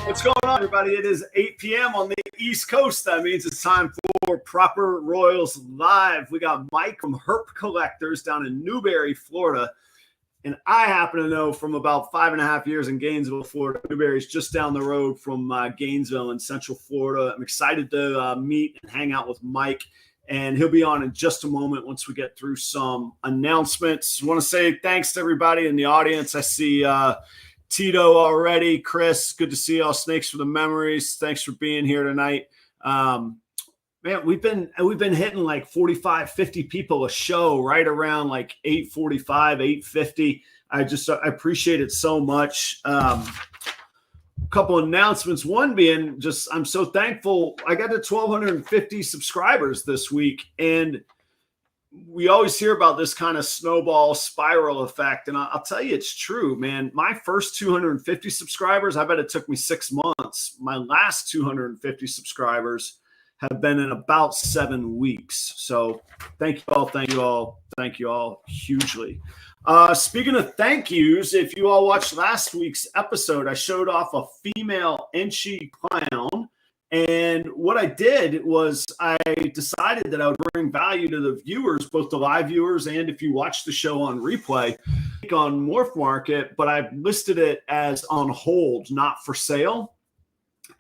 What's going on, everybody? It is 8 p.m. on the East Coast. That means it's time for Proper Royals Live. We got Mike from Herp Collectors down in Newberry, Florida. And I happen to know from about 5.5 years in Gainesville, Florida. Newberry's just down the road from Gainesville in Central Florida. I'm excited to meet and hang out with Mike. And he'll be on in just a moment once we get through some announcements. I want to say thanks to everybody in the audience. I see Tito already. Chris, good to see y'all. Snakes for the memories. Thanks for being here tonight. Man, we've been hitting like 45, 50 people a show right around like 8:45, 8:50. I appreciate it so much. A couple announcements. One being just, I'm so thankful. I got to 1,250 subscribers this week, and we always hear about this kind of snowball spiral effect. And I'll tell you, it's true, man. My first 250 subscribers, I bet it took me 6 months. My last 250 subscribers have been in about 7 weeks. So thank you all. Thank you all. Thank you all hugely. Speaking of thank yous, if you all watched last week's episode, I showed off a female Enchi clown. And what I did was I decided that I would bring value to the viewers, both the live viewers and if you watch the show on replay on Morph Market, but I've listed it as on hold, not for sale.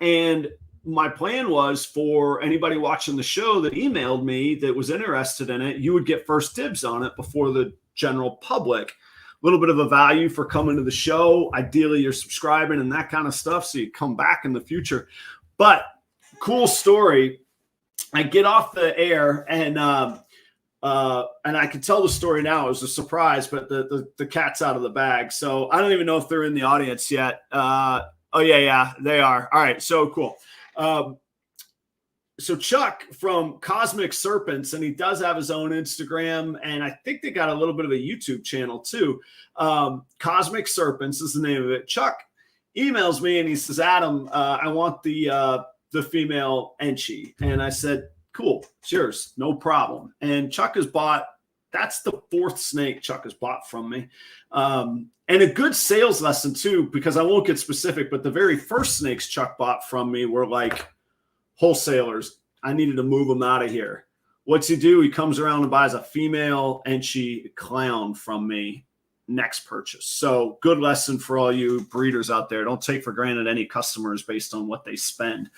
And my plan was for anybody watching the show that emailed me that was interested in it, you would get first dibs on it before the general public. A little bit of a value for coming to the show. Ideally, you're subscribing and that kind of stuff, so you come back in the future. But cool story. I get off the air and I can tell the story now. It was a surprise, but the cat's out of the bag. So I don't even know if they're in the audience yet. Oh yeah, they are. All right, so cool. So Chuck from Cosmic Serpents, and he does have his own Instagram, and I think they got a little bit of a YouTube channel too. Cosmic Serpents is the name of it. Chuck emails me and he says, Adam, I want the female Enchi. And I said, cool, it's yours, no problem. And Chuck has bought, that's the 4th snake Chuck has bought from me. And a good sales lesson too, because I won't get specific, but the very first snakes Chuck bought from me were like wholesalers. I needed to move them out of here. What's he do? He comes around and buys a female Enchi clown from me next purchase. So good lesson for all you breeders out there. Don't take for granted any customers based on what they spend.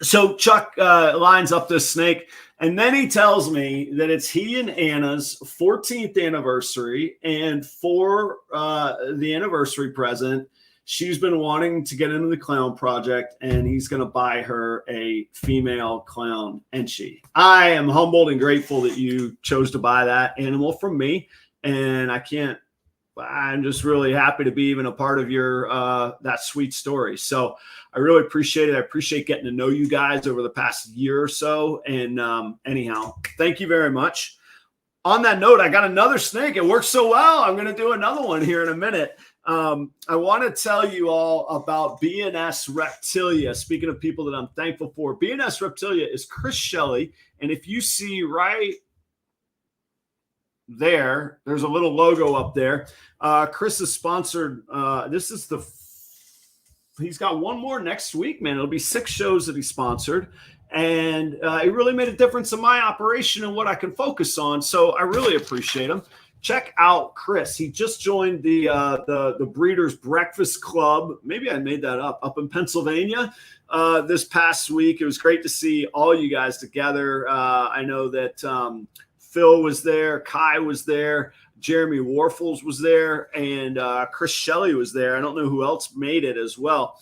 So Chuck lines up this snake, and then he tells me that it's he and Anna's 14th anniversary, and for the anniversary present, she's been wanting to get into the clown project, and he's going to buy her a female clown Enchi. I am humbled and grateful that you chose to buy that animal from me. And I'm just really happy to be even a part of your, that sweet story. So I really appreciate it. I appreciate getting to know you guys over the past year or so. And anyhow, thank you very much. On that note, I got another snake. It works so well. I'm going to do another one here in a minute. I want to tell you all about BandSReptilia. Speaking of people that I'm thankful for, BandSReptilia is Chris Shelley. And if you see right there's a little logo up there. Chris is sponsored. He's got one more next week, man. It'll be 6 shows that he sponsored. And it really made a difference in my operation and what I can focus on. So I really appreciate him. Check out Chris. He just joined the Breeders Breakfast Club. Maybe I made that up in Pennsylvania this past week. It was great to see all you guys together. I know that Phil was there, Kai was there, Jeremy Warfels was there, and Chris Shelley was there. I don't know who else made it as well.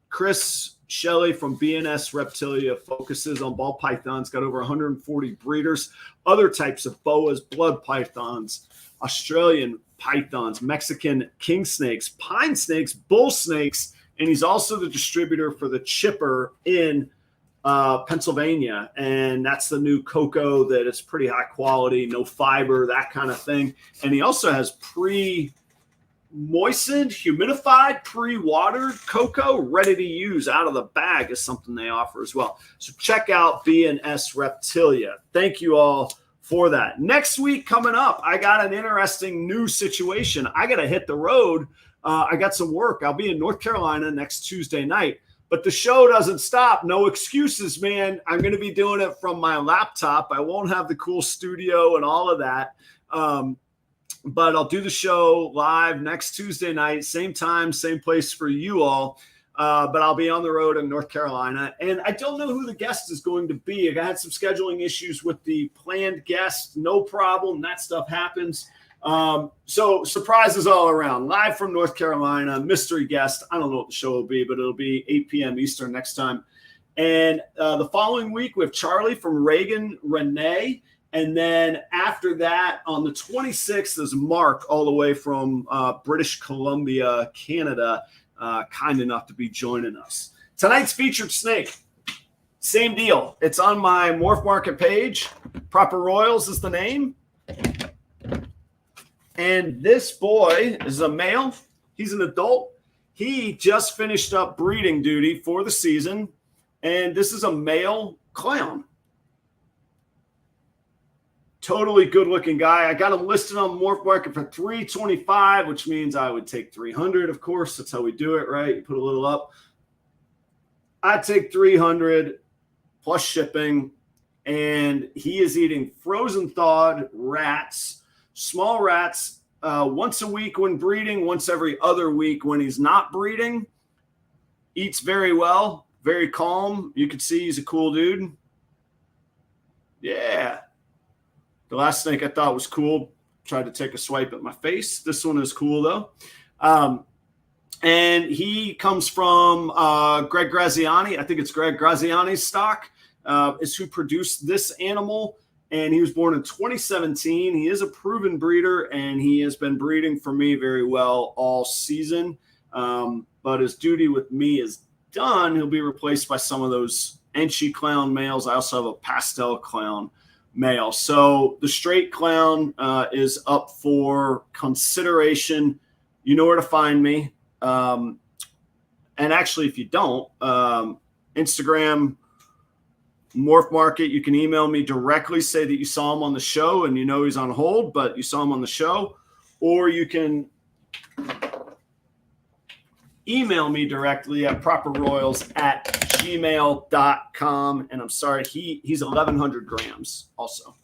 Chris Shelley from BandSReptilia focuses on ball pythons, got over 140 breeders, other types of boas, blood pythons, Australian pythons, Mexican king snakes, pine snakes, bull snakes, and he's also the distributor for the chipper in Pennsylvania, and that's the new cocoa that is pretty high quality, no fiber, that kind of thing. And he also has moistened, humidified, pre-watered cocoa, ready to use out of the bag is something they offer as well. So check out BandSReptilia. Thank you all for that. Next week coming up, I got an interesting new situation. I got to hit the road. I got some work. I'll be in North Carolina next Tuesday night, but the show doesn't stop. No excuses, man. I'm going to be doing it from my laptop. I won't have the cool studio and all of that. But I'll do the show live next Tuesday night, same time, same place for you all. But I'll be on the road in North Carolina, and I don't know who the guest is going to be. I had some scheduling issues with the planned guest. No problem. That stuff happens. So surprises all around. Live from North Carolina, mystery guest. I don't know what the show will be, but it'll be 8 p.m. Eastern next time. And the following week, we have Charlie from Reagan Renee. And then after that, on the 26th, is Mark, all the way from British Columbia, Canada, kind enough to be joining us. Tonight's featured snake, same deal. It's on my Morph Market page. Proper Royals is the name. And this boy is a male. He's an adult. He just finished up breeding duty for the season. And this is a male clown. Totally good-looking guy. I got him listed on Morph Market for $325, which means I would take $300, of course. That's how we do it, right? You put a little up. I'd take $300 plus shipping, and he is eating frozen thawed rats, small rats, once a week when breeding, once every other week when he's not breeding. Eats very well, very calm. You can see he's a cool dude. Yeah. The last snake I thought was cool. Tried to take a swipe at my face. This one is cool, though. And he comes from Greg Graziani. I think it's Greg Graziani's stock is who produced this animal. And he was born in 2017. He is a proven breeder, and he has been breeding for me very well all season. But his duty with me is done. He'll be replaced by some of those Enchi clown males. I also have a pastel clown male. So the straight clown is up for consideration. You know where to find me. And actually, if you don't, Instagram, Morph Market, you can email me directly, say that you saw him on the show and you know he's on hold, but you saw him on the show. Or you can email me directly at properroyals@gmail.com. And I'm sorry, he's 1,100 grams also.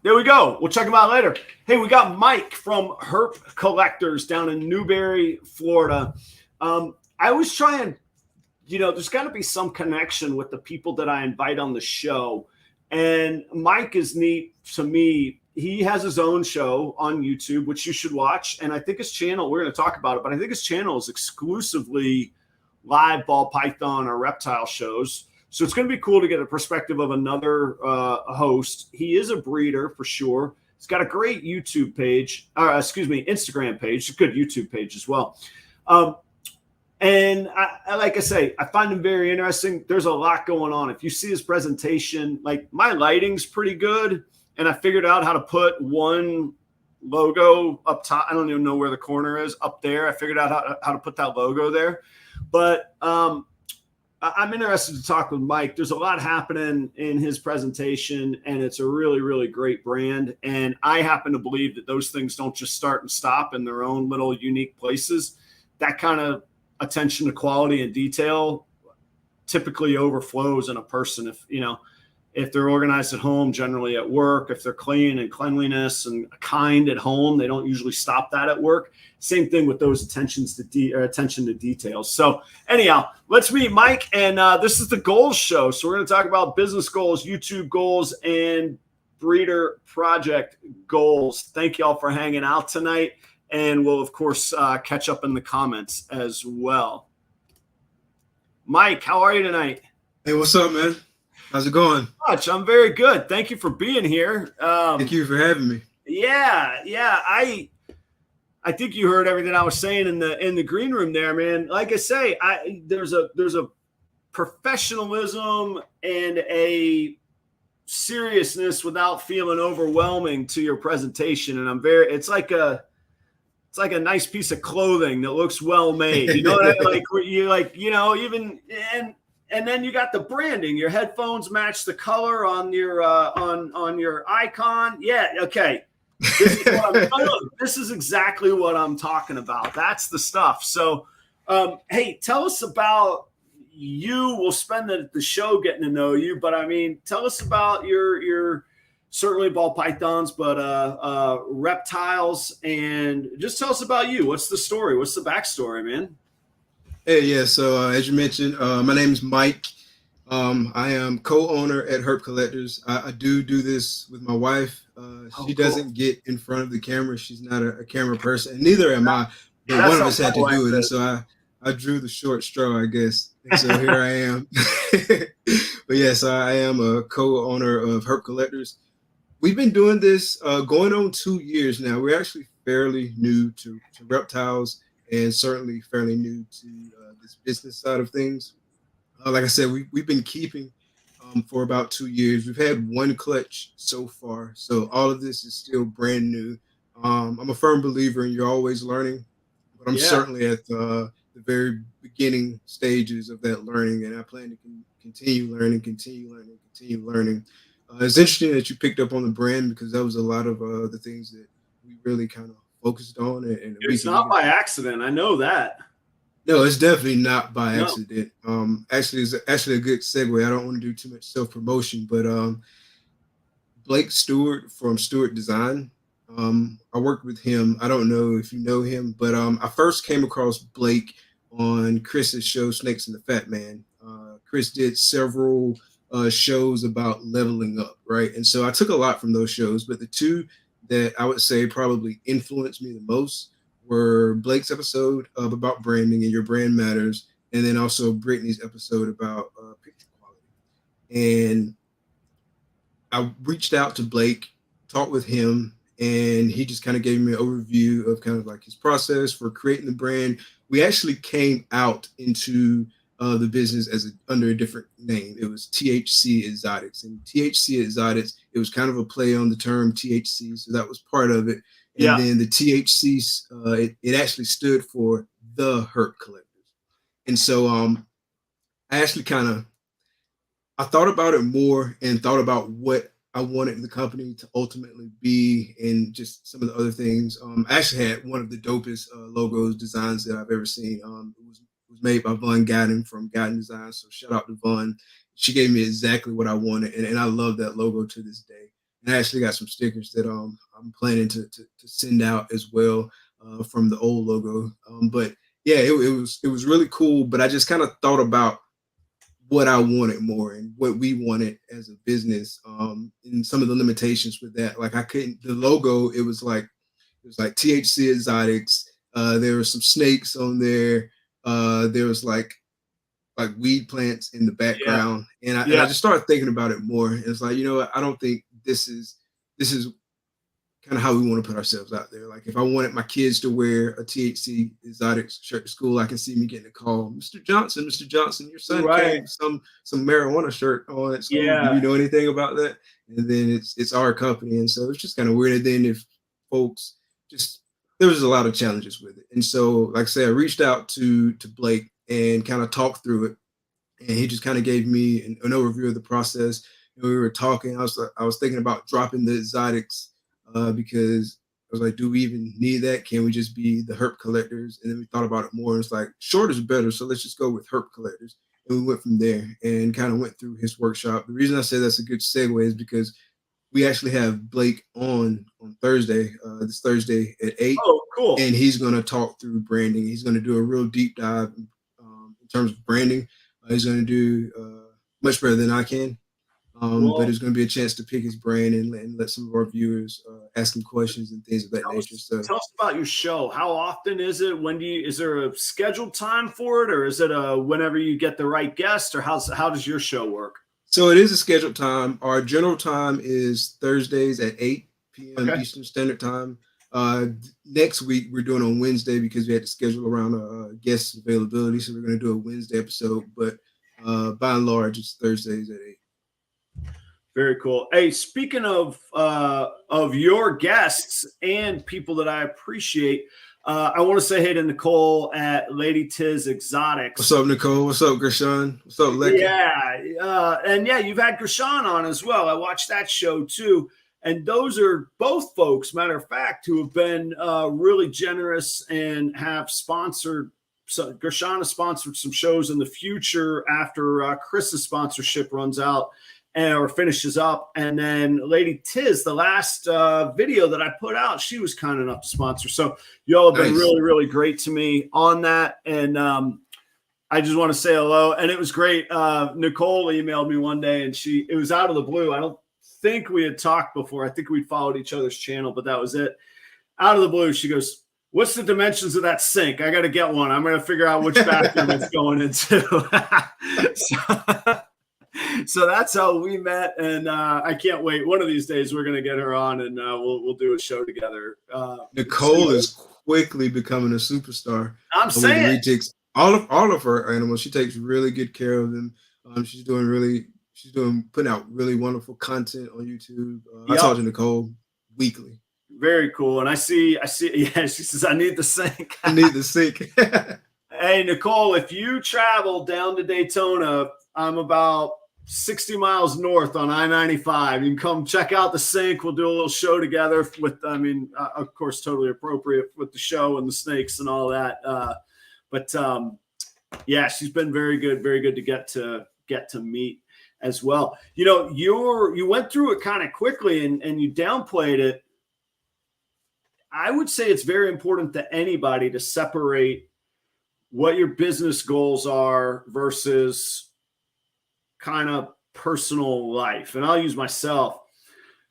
There we go. We'll check him out later. Hey, we got Mike from Herp Collectors down in Newberry, Florida. I always try and, there's got to be some connection with the people that I invite on the show. And Mike is neat to me. He has his own show on YouTube, which you should watch. And I think his channel, we're going to talk about it, but I think his channel is exclusively live ball python or reptile shows. So it's going to be cool to get a perspective of another host. He is a breeder for sure. He's got a great YouTube page, Instagram page, a good YouTube page as well. And like I say, I find him very interesting. There's a lot going on. If you see his presentation, like my lighting's pretty good. And I figured out how to put one logo up top. I don't even know where the corner is up there. I figured out how to put that logo there. But I'm interested to talk with Mike. There's a lot happening in his presentation, and it's a really, really great brand. And I happen to believe that those things don't just start and stop in their own little unique places. That kind of attention to quality and detail typically overflows in a person. If they're organized at home, generally at work, if they're clean and cleanliness and kind at home, they don't usually stop that at work. Same thing with those attention to details. So anyhow, let's meet Mike. And this is the goals show. So we're going to talk about business goals, YouTube goals, and breeder project goals. Thank you all for hanging out tonight. And we'll, of course, catch up in the comments as well. Mike, how are you tonight? Hey, what's up, man? How's it going? I'm very good. Thank you for being here. Thank you for having me. Yeah. I think you heard everything I was saying in the green room there, man. Like I say, there's a professionalism and a seriousness without feeling overwhelming to your presentation. And it's like a nice piece of clothing that looks well made. You know what I mean? Like you like, you know, even and then you got the branding. Your headphones match the color on your on your icon. Yeah, okay. This is exactly what I'm talking about. That's the stuff. So, hey, tell us about you. We'll spend the show getting to know you, but I mean, tell us about your certainly ball pythons, but reptiles, and just tell us about you. What's the story? What's the backstory, man? Hey, yeah. So as you mentioned, my name is Mike. I am co-owner at Herp Collectors. I do this with my wife. She doesn't get in front of the camera. She's not a camera person, and neither am I. But one of us had to do it, and so I drew the short straw, I guess. And so here I am. But yes, I am a co-owner of Herp Collectors. We've been doing this going on 2 years now. We're actually fairly new to reptiles, and certainly fairly new to this business side of things. Like I said, we've been keeping for about 2 years. We've had one clutch so far, so all of this is still brand new. I'm a firm believer in you're always learning, but I'm certainly at the very beginning stages of that learning, and I plan to continue learning. It's interesting that you picked up on the brand, because that was a lot of the things that we really kind of focused on. And it's not by accident. I know that. No, it's definitely not by accident. Actually, it's actually a good segue. I don't want to do too much self-promotion, but Blake Stewart from Stewart Design, I worked with him. I don't know if you know him, but I first came across Blake on Chris's show, Snakes and the Fat Man. Chris did several shows about leveling up, right? And so I took a lot from those shows, but the two that I would say probably influenced me the most were Blake's episode about branding and your brand matters, and then also Brittany's episode about picture quality. And I reached out to Blake, talked with him, and he just kind of gave me an overview of kind of like his process for creating the brand. We actually came out into the business under a different name. It was THC Exotics, and THC Exotics, it was kind of a play on the term THC, so that was part of it. And then the THC, it actually stood for the Herp Collectors. And so I actually I thought about it more and thought about what I wanted the company to ultimately be, and just some of the other things. I actually had one of the dopest logos designs that I've ever seen. It was made by Vaughn Gadden from Gadden Design. So shout out to Vaughn. She gave me exactly what I wanted, and I love that logo to this day. And I actually got some stickers that I'm planning to send out as well from the old logo. But yeah, it was really cool. But I just kind of thought about what I wanted more and what we wanted as a business, and some of the limitations with that. Like the logo, it was like THC Exotics. There were some snakes on there. There was like weed plants in the background. And I just started thinking about it more. And it's like, you know what, I don't think this is kind of how we want to put ourselves out there. Like if I wanted my kids to wear a THC Exotics shirt to school, I can see me getting a call, Mr. Johnson, your son came some marijuana shirt on at school. Do you know anything about that? And then it's our company. And so it's just kind of weird. And then if folks there was a lot of challenges with it. And so, like I said, I reached out to Blake and kind of talked through it. And he just kind of gave me an overview of the process. And we were talking. I was thinking about dropping the exotics because I was like, do we even need that? Can we just be the Herp Collectors? And then we thought about it more. And it's like, short is better. So let's just go with Herp Collectors. And we went from there and kind of went through his workshop. The reason I say that's a good segue is because we actually have Blake on Thursday, this Thursday at 8. Oh, cool. And he's going to talk through branding. He's going to do a real deep dive in terms of branding. He's going to do much better than I can. But there's going to be a chance to pick his brain and let some of our viewers ask him questions and things of that nature. So tell us about your show. How often is it? Is there a scheduled time for it, or is it whenever you get the right guest, or how does your show work? So it is a scheduled time. Our general time is Thursdays at 8 p.m. Eastern Standard Time. Next week we're doing on Wednesday because we had to schedule around guest availability. So we're going to do a Wednesday episode, but by and large it's Thursdays at 8. Very cool. Hey, speaking of your guests and people that I appreciate, I want to say hey to Nicole at Lady Tiz Exotics. What's up, Nicole? What's up, Gershon? What's up, Lecky? Yeah, and yeah, you've had Gershon on as well. I watched that show too, and those are both folks, matter of fact, who have been really generous and have sponsored. So Gershon has sponsored some shows in the future after Chris's sponsorship runs out or finishes up. And then Lady Tiz, the last video that I put out, she was kind enough to sponsor. So y'all have been really, really great to me on that. And I just want to say hello. And it was great. Nicole emailed me one day and it was out of the blue. I don't think we had talked before. I think we'd followed each other's channel, but that was it. Out of the blue, she goes, "What's the dimensions of that sink? I got to get one. I'm going to figure out which bathroom it's going into." So that's how we met, and I can't wait. One of these days, we're going to get her on, and we'll do a show together. Nicole is quickly becoming a superstar. I'm saying all of her animals. She takes really good care of them. She's putting out really wonderful content on YouTube. I talk to Nicole weekly. Very cool. And I see. Yeah, she says, "I need the sink." I need the sink. Hey, Nicole, if you travel down to Daytona, I'm about 60 miles north on I-95. You can come check out the sink. We'll do a little show together with, of course, totally appropriate with the show and the snakes and all that. But yeah, she's been very good to get to meet as well. You know, you went through it kind of quickly and you downplayed it. I would say it's very important to anybody to separate what your business goals are versus kind of personal life. And I'll use myself.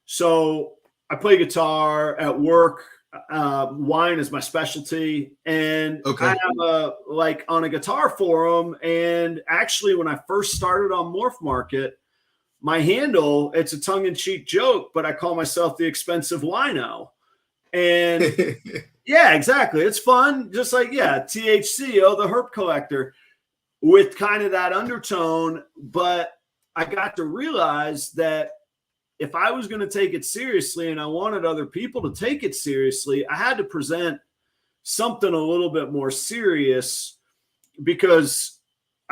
So I play guitar at work. Wine is my specialty. And I have on a guitar forum. And actually, when I first started on Morph Market, my handle, it's a tongue-in-cheek joke, but I call myself the expensive wino. And yeah, exactly. It's fun. Just like, THC, the Herp Collector, with kind of that undertone. But I got to realize that if I was going to take it seriously and I wanted other people to take it seriously, I had to present something a little bit more serious because,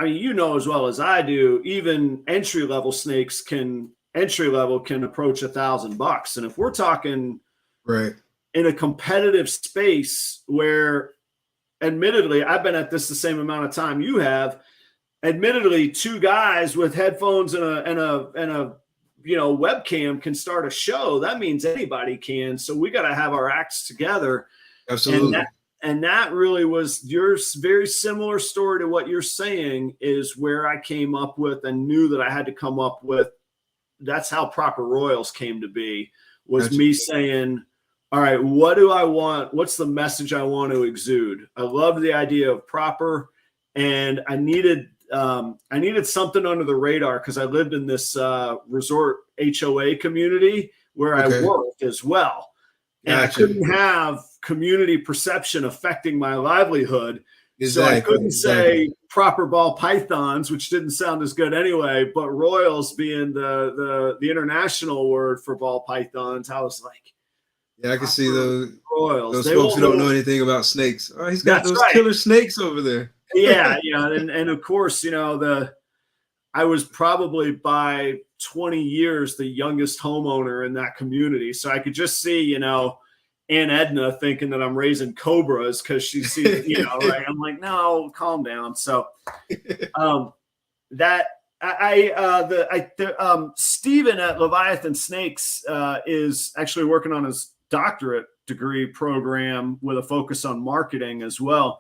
you know as well as I do, even entry-level snakes can approach $1,000. And if we're talking in a competitive space where, admittedly, I've been at this the same amount of time you have. Admittedly, two guys with headphones and a webcam can start a show. That means anybody can. So we got to have our acts together. Absolutely. And that really was your very similar story to what you're saying is where I came up with and knew that I had to come up with. That's how Proper Royals came to be, was me saying, all right, what do I want? What's the message I want to exude? I love the idea of proper, and I needed something under the radar because I lived in this resort HOA community where I worked as well. And I couldn't have community perception affecting my livelihood. So I couldn't say proper ball pythons, which didn't sound as good anyway, but royals being the international word for ball pythons. I was like, yeah, I can see those royals. Those folks who don't know anything about snakes. Oh, he's got those killer snakes over there. Yeah, and of course, I was probably by 20 years the youngest homeowner in that community. So I could just see, Aunt Edna thinking that I'm raising cobras because she sees, right? I'm like, no, calm down. So Steven at Leviathan Snakes is actually working on his doctorate degree program with a focus on marketing as well.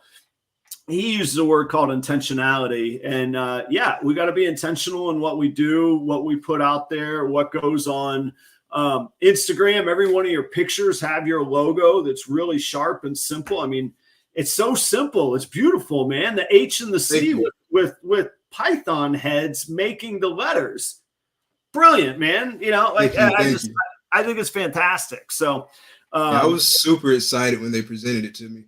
He uses a word called intentionality. And we got to be intentional in what we do, what we put out there, what goes on Instagram. Every one of your pictures have your logo that's really sharp and simple. I mean, it's so simple. It's beautiful, man. The H and the C with python heads making the letters. Brilliant, man. I think it's fantastic. So I was super excited when they presented it to me.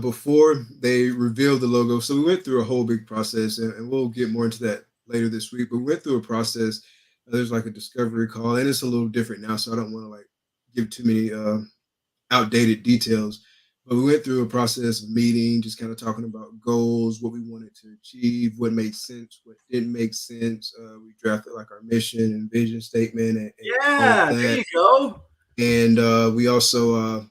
Before they revealed the logo. So we went through a whole big process, and we'll get more into that later this week, but we went through a process There's like a discovery call, and it's a little different now, so I don't want to like give too many outdated details. But we went through a process of meeting, just kind of talking about goals, what we wanted to achieve, what made sense, what didn't make sense. We drafted like our mission and vision statement, and all of that. There you go. And we also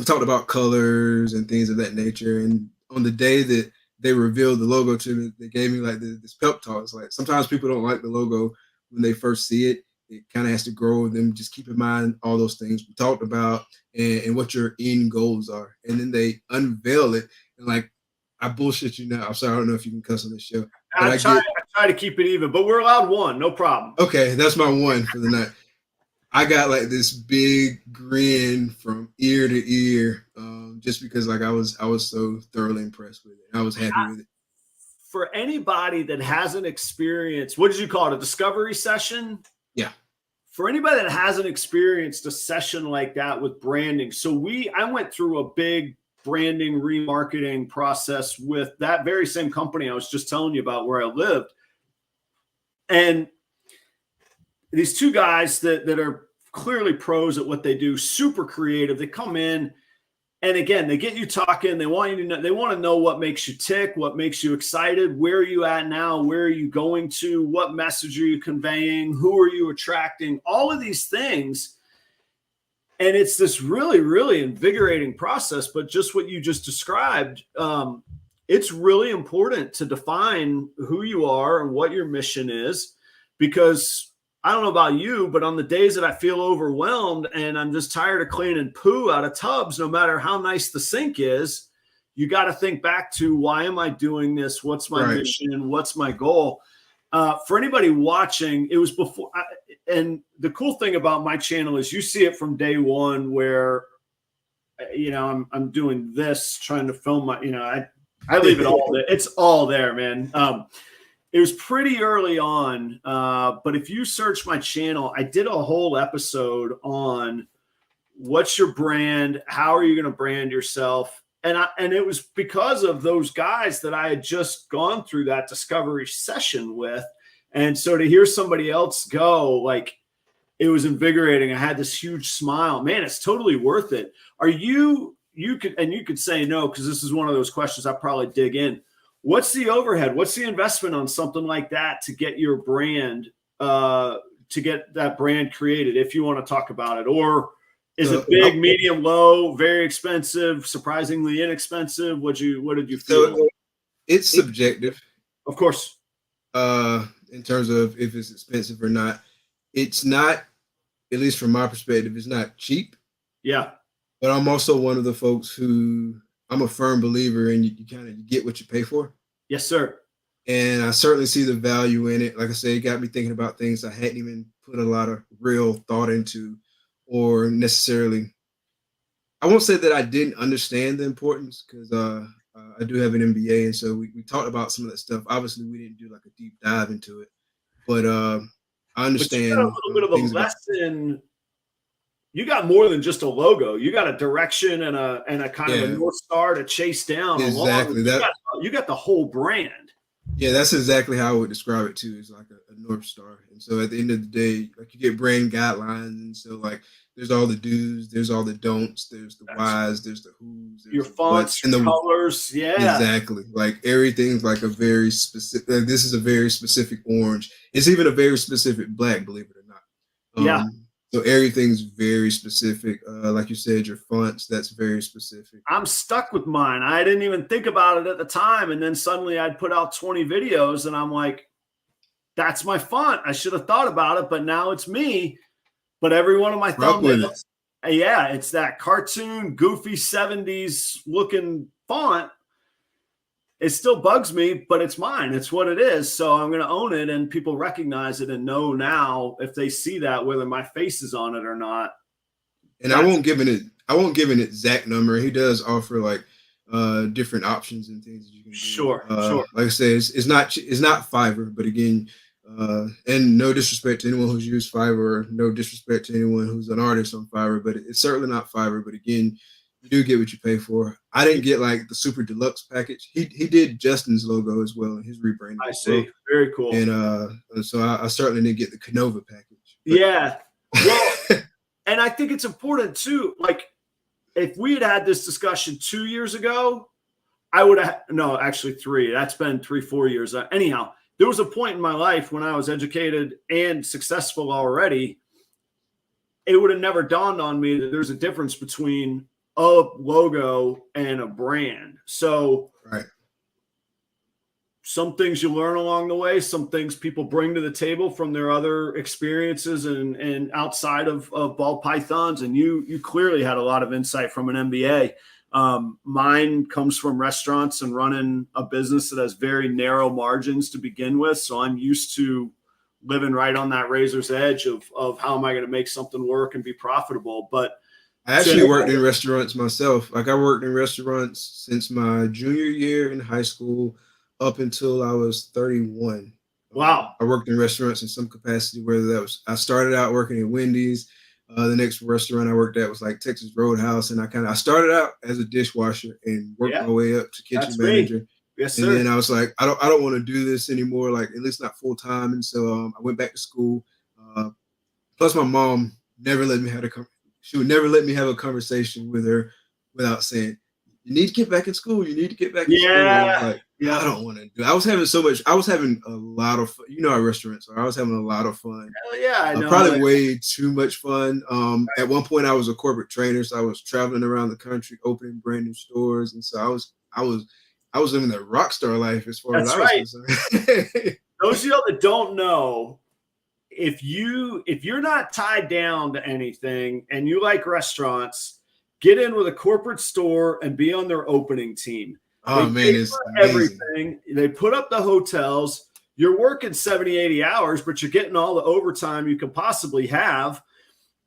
talked about colors and things of that nature. And on the day that they revealed the logo to me, they gave me like this pep talk. It's like sometimes people don't like the logo when they first see it. It kind of has to grow with them. Just keep in mind all those things we talked about and what your end goals are. And then they unveil it. And like, I bullshit you now. I'm sorry, I don't know if you can cuss on this show. But I try to keep it even, but we're allowed one, no problem. Okay, that's my one for the night. I got like this big grin from ear to ear, just because like I was so thoroughly impressed with it. I was happy with it. For anybody that hasn't experienced, what did you call it, a discovery session? Yeah. For anybody that hasn't experienced a session like that with branding, so I went through a big branding remarketing process with that very same company I was just telling you about where I lived. And these two guys that are clearly pros at what they do, super creative, they come in and again, they get you talking. They want you to know, they want to know what makes you tick, what makes you excited, where are you at now, where are you going to, what message are you conveying, who are you attracting, all of these things. And it's this really, really invigorating process. But just what you just described, it's really important to define who you are and what your mission is, because I don't know about you, but on the days that I feel overwhelmed and I'm just tired of cleaning poo out of tubs, no matter how nice the sink is, you got to think back to, why am I doing this? What's my mission? What's my goal? For anybody watching, it was before. And the cool thing about my channel is you see it from day one where, I'm doing this, trying to film my, I leave it all there. It's all there, man. It was pretty early on, but if you search my channel, I did a whole episode on what's your brand, how are you going to brand yourself, and it was because of those guys that I had just gone through that discovery session with, and so to hear somebody else go, like, it was invigorating. I had this huge smile. Man, it's totally worth it. Are you could say no, because this is one of those questions I probably dig in. What's the overhead? What's the investment on something like that to get your brand, to get that brand created, if you want to talk about it? Or is it big, medium, low, very expensive, surprisingly inexpensive? What did you feel? So it's subjective. Of course. In terms of if it's expensive or not. It's not, at least from my perspective, it's not cheap. Yeah. But I'm also one of the folks who, I'm a firm believer in you get what you pay for. Yes, sir. And I certainly see the value in it. Like I say, it got me thinking about things I hadn't even put a lot of real thought into, or necessarily, I won't say that I didn't understand the importance, because I do have an MBA. And so we talked about some of that stuff. Obviously, we didn't do like a deep dive into it, but I understand. But you got a little bit of a lesson. You got more than just a logo. You got a direction and a kind of a North Star to chase down. Exactly. You got the whole brand. Yeah, that's exactly how I would describe it too. It's like a North Star. And so at the end of the day, like, you get brand guidelines. And so like, there's all the do's, there's all the don'ts, there's the whys, there's the who's, there's your fonts, and the colors. Yeah, exactly. Like, everything's like a very specific, like, this is a very specific orange. It's even a very specific black, believe it or not. Yeah. So everything's very specific. Like you said, your fonts, that's very specific. I'm stuck with mine. I didn't even think about it at the time. And then suddenly I'd put out 20 videos and I'm like, that's my font. I should have thought about it, but now it's me. But every one of my thumbnails, yeah, it's that cartoon, goofy 70s looking font. It still bugs me, but it's mine. It's what it is. So I'm going to own it, and people recognize it and know now if they see that, whether my face is on it or not. And I won't give an exact number. He does offer like different options and things that you can do. Sure. Like I say, it's not Fiverr, but again, and no disrespect to anyone who's used Fiverr, no disrespect to anyone who's an artist on Fiverr, but it's certainly not Fiverr. But again, You do get what you pay for. I didn't get like the super deluxe package. He did Justin's logo as well, his rebranding. I see. Very cool. And so I certainly didn't get the Canova package. Yeah. Well, and I think it's important too. Like, if we had had this discussion 2 years ago, I would have, no, actually 3. That's been 3-4 years. Anyhow, there was a point in my life when I was educated and successful already. It would have never dawned on me that there's a difference between a logo and a brand. So right. Some things you learn along the way, some things people bring to the table from their other experiences and outside of ball pythons. And you clearly had a lot of insight from an MBA. Mine comes from restaurants and running a business that has very narrow margins to begin with. So I'm used to living right on that razor's edge of how am I going to make something work and be profitable. But I actually worked in restaurants myself. Like, I worked in restaurants since my junior year in high school up until I was 31. Wow. I worked in restaurants in some capacity, whether that was, I started out working at Wendy's. The next restaurant I worked at was like Texas Roadhouse. And I started out as a dishwasher and worked my way up to kitchen manager. Yes, sir. And then I was like, I don't want to do this anymore, like at least not full time. And so I went back to school. Plus my mom never let me she would never let me have a conversation with her without saying, you need to get back in school. You need to get back in school. And I was like, I don't want to do it. I was having a lot of fun. You know how restaurants are. I was having a lot of fun. Hell yeah, I know. Probably way too much fun. At one point I was a corporate trainer, so I was traveling around the country, opening brand new stores. And so I was living that rock star life as far as I was concerned. Those of you that don't know, if you're not tied down to anything and you like restaurants, get in with a corporate store and be on their opening team. Oh man, it's everything. They put up the hotels. You're working 70, 80 hours, but you're getting all the overtime you could possibly have.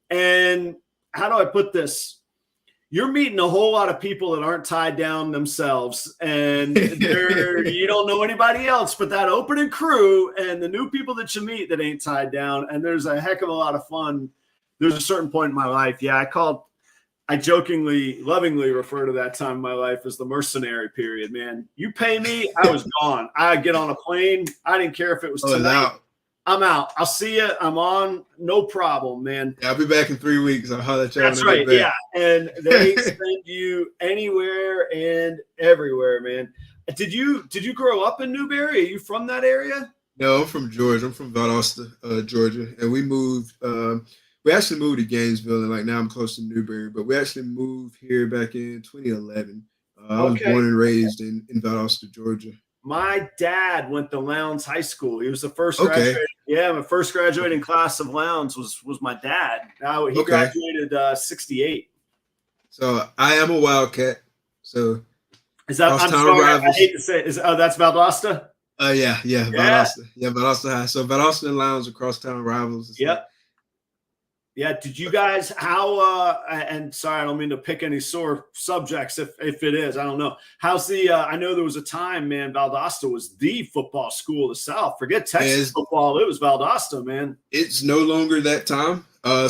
And how do I put this? You're meeting a whole lot of people that aren't tied down themselves, and you don't know anybody else but that opening crew and the new people that you meet that ain't tied down. And there's a heck of a lot of fun. There's a certain point in my life. Yeah, I jokingly, lovingly refer to that time in my life as the mercenary period, man. You pay me, I was gone. I'd get on a plane. I didn't care if it was tonight. I'm out. I'll see you. I'm on. No problem, man. Yeah, I'll be back in 3 weeks. I'll holler at you. That's right. Yeah. And they send you anywhere and everywhere, man. Did you grow up in Newberry? Are you from that area? No, I'm from Georgia. I'm from Valdosta, Georgia. And we moved, we actually moved to Gainesville, and like now I'm close to Newberry, but we actually moved here back in 2011. I was born and raised in Valdosta, Georgia. My dad went to Lowndes High School. He was the first graduating. Yeah, my first graduating class of Lowndes was my dad. Now he graduated 68. So I am a Wildcat. So is that? I'm sorry, I hate to say it. That's Valdosta. Yeah, Valdosta. Yeah, Valdosta High. So Valdosta and Lowndes are crosstown rivals. Yep. Yeah. Did you guys and sorry, I don't mean to pick any sore subjects if it is, I don't know. How's the I know there was a time, man, Valdosta was the football school of the South. Forget Texas football. It was Valdosta, man. It's no longer that time. I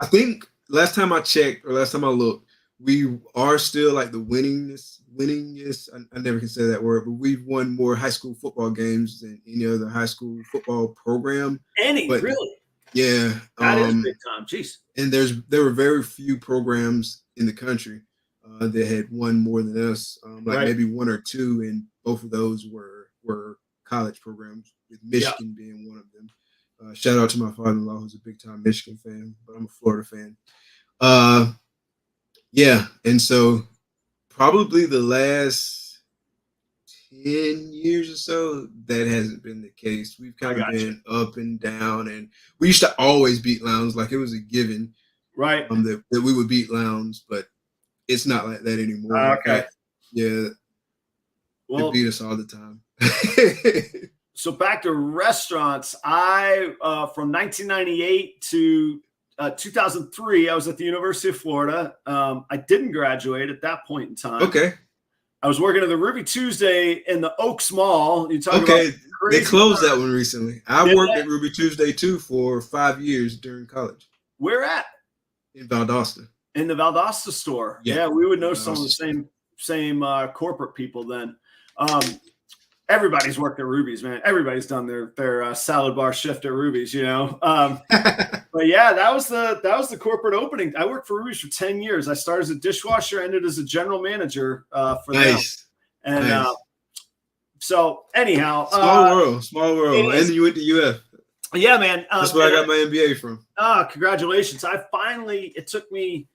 think last time I checked or last time I looked, we are still like the winningest. I never can say that word, but we've won more high school football games than any other high school football program. Really? Yeah, that is big time. Jeez. And there were very few programs in the country that had won more than us. Maybe one or two, and both of those were college programs, with Michigan being one of them. Shout out to my father-in-law, who's a big time Michigan fan, but I'm a Florida fan. And so probably the last 10 years or so, that hasn't been the case. We've kind of been up and down, and we used to always beat Lowndes, like it was a given, right? That we would beat Lowndes, but it's not like that anymore. Okay. Yeah. Well, they beat us all the time. So back to restaurants, I from 1998 to 2003, I was at the University of Florida. I didn't graduate at that point in time. Okay. I was working at the Ruby Tuesday in the Oaks Mall. You talk about they closed that one recently. I worked at Ruby Tuesday too for 5 years during college. Where at? In Valdosta. In the Valdosta store. Yeah, we would know some of the same corporate people then. Everybody's worked at Ruby's, man. Everybody's done their salad bar shift at Ruby's, you know. But yeah, that was the corporate opening. I worked for Ruby's for 10 years. I started as a dishwasher, ended as a general manager for them. And so anyhow, small world. And you went to UF. Yeah, man. That's where I got my MBA from. Congratulations. It took me,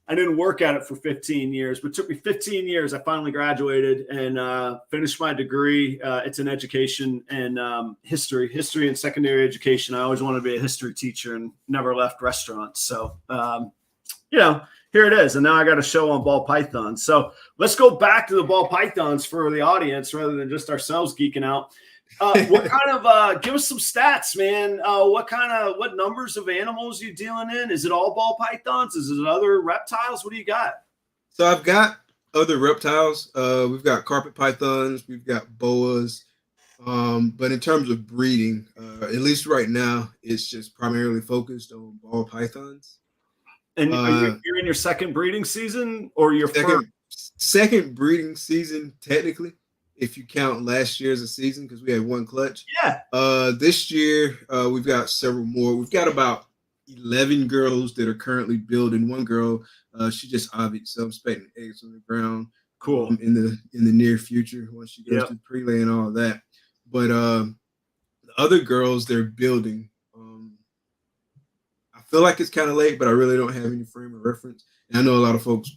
I didn't work at it for 15 years, but it took me 15 years. I finally graduated and finished my degree. It's in education and history and secondary education. I always wanted to be a history teacher and never left restaurants. So, you know, here it is. And now I got a show on ball pythons. So let's go back to the ball pythons for the audience rather than just ourselves geeking out. What kind of give us some stats, man? What numbers of animals you dealing in? Is it all ball pythons? Is it other reptiles? What do you got? So I've got other reptiles. We've got carpet pythons, we've got boas. But in terms of breeding, at least right now, it's just primarily focused on ball pythons. And you're in your second breeding season or your second breeding season, technically, if you count last year as a season, because we had one clutch. Yeah. This year, we've got several more. We've got about 11 girls that are currently building. One girl, she just ovied, so I'm expecting eggs on the ground. Cool. In the near future, once she goes to prelay and all of that. But the other girls, they're building. I feel like it's kind of late, but I really don't have any frame of reference. And I know a lot of folks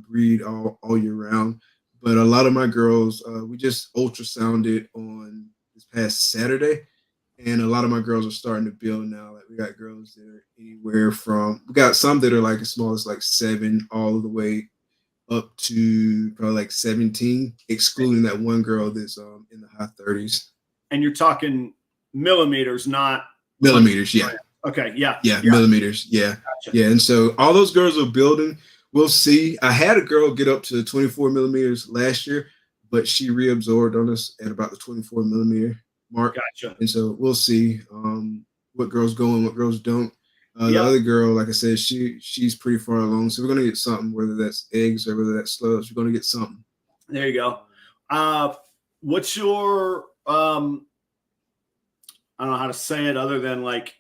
breed all year round. But a lot of my girls, we just ultrasounded on this past Saturday, and a lot of my girls are starting to build now. Like we got girls that are anywhere from, we got some that are like as small as like 7, all the way up to probably like 17, excluding that one girl that's in the high 30s. And you're talking millimeters, not millimeters. Yeah. Okay. Yeah. Millimeters. Yeah. Gotcha. Yeah. And so all those girls are building. We'll see. I had a girl get up to 24 millimeters last year, but she reabsorbed on us at about the 24 millimeter mark. Gotcha. And so we'll see what girls go and what girls don't. The other girl, like I said, she's pretty far along. So we're going to get something, whether that's eggs or whether that's slugs. We're going to get something. There you go. What's your, I don't know how to say it other than like,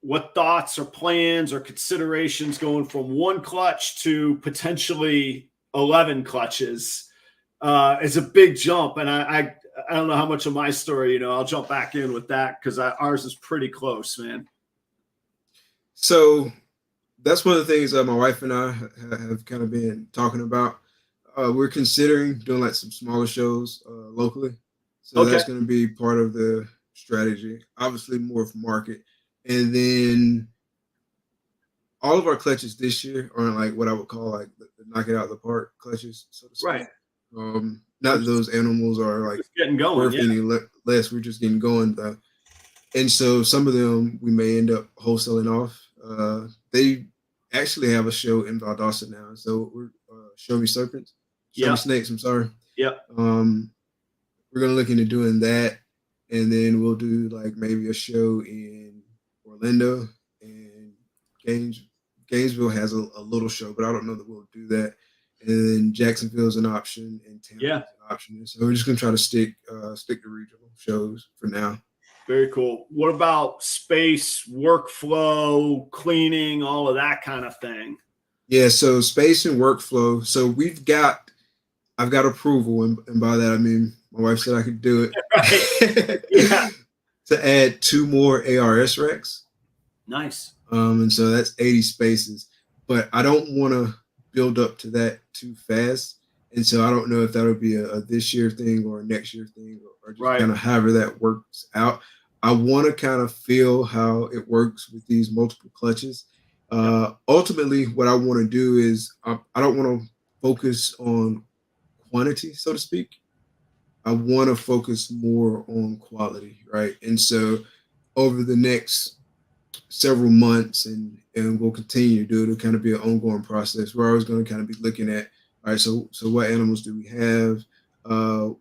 what thoughts or plans or considerations going from one clutch to potentially 11 clutches is a big jump. And I don't know how much of my story, you know, I'll jump back in with that because ours is pretty close, man. So that's one of the things that my wife and I have kind of been talking about. We're considering doing like some smaller shows locally. So that's going to be part of the strategy. Obviously more of market. And then all of our clutches this year are like what I would call like the knock it out of the park clutches, so to speak. Right. Not that those animals are like just getting going, worth any less. We're just getting going though. And so some of them we may end up wholesaling off. They actually have a show in Valdosta now. So we're Show Me Serpents. Show Me Snakes, I'm sorry. Yep. We're gonna look into doing that. And then we'll do like maybe a show in Orlando, and Gainesville has a little show, but I don't know that we'll do that. And then Jacksonville's an option, and Tampa's an option. So we're just gonna try to stick to regional shows for now. Very cool. What about space, workflow, cleaning, all of that kind of thing? Yeah, so space and workflow. So I've got approval, and by that I mean my wife said I could do it. Right. Yeah. To add 2 more ARS racks. Nice. And so that's 80 spaces. But I don't want to build up to that too fast. And so I don't know if that'll be a this year thing or a next year thing or just kind of however that works out. I want to kind of feel how it works with these multiple clutches. Ultimately, what I want to do is I don't want to focus on quantity, so to speak. I want to focus more on quality, right? And so over the next several months, and we'll continue to do it, it'll kind of be an ongoing process. We're always going to kind of be looking at, all right, so what animals do we have?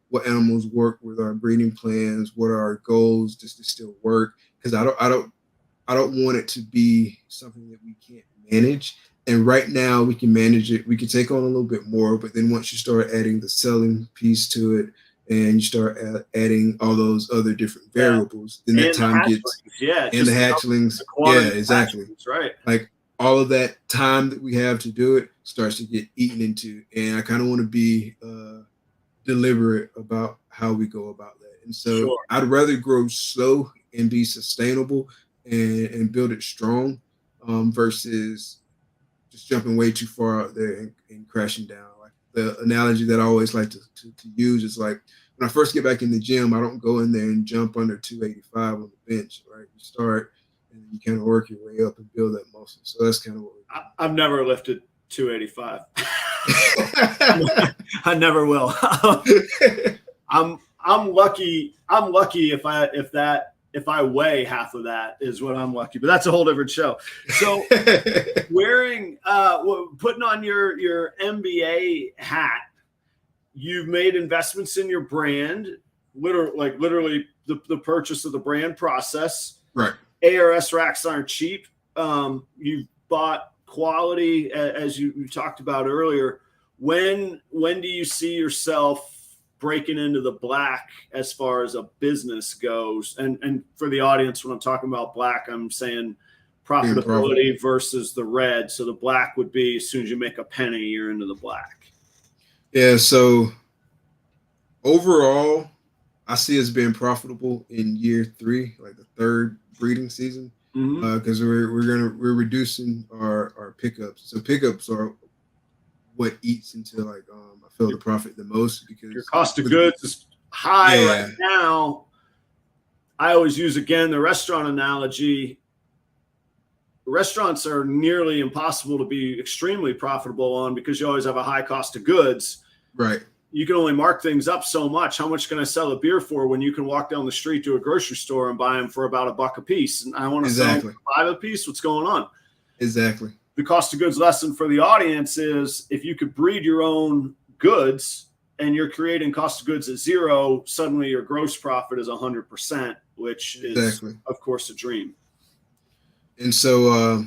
What animals work with our breeding plans? What are our goals? Does this still work? Because I don't want it to be something that we can't manage. And right now we can manage it. We can take on a little bit more, but then once you start adding the selling piece to it and you start adding all those other different variables, then that time gets, and the hatchlings. Yeah, exactly. Right. Like all of that time that we have to do it starts to get eaten into. And I kind of want to be deliberate about how we go about that. And so I'd rather grow slow and be sustainable and build it strong versus just jumping way too far out there and crashing down. Like the analogy that I always like to use is like when I first get back in the gym, I don't go in there and jump under 285 on the bench, right? You start and you kind of work your way up and build that muscle. So that's kind of what I've never lifted 285. I never will. I'm lucky. I'm lucky if I weigh half of that is what I'm lucky, but that's a whole different show. So putting on your MBA hat, you've made investments in your brand, literally the purchase of the brand process. Right. ARS racks aren't cheap. You've bought quality, as you talked about earlier. When do you see yourself breaking into the black as far as a business goes? And for the audience, when I'm talking about black, I'm saying profitability versus the red. So the black would be as soon as you make a penny, you're into the black. Yeah. So overall, I see us being profitable in year 3, like the 3rd breeding season, because we're reducing our pickups. So pickups are what eats into like I feel the profit the most, because your cost of goods is high right now. I always use again the restaurant analogy. Restaurants are nearly impossible to be extremely profitable on because you always have a high cost of goods. Right. You can only mark things up so much. How much can I sell a beer for when you can walk down the street to a grocery store and buy them for about $1 a piece? And I want to sell them for $5 a piece. What's going on? Exactly. The cost of goods lesson for the audience is if you could breed your own goods and you're creating cost of goods at 0, suddenly your gross profit is 100%, which is, of course, a dream. And so,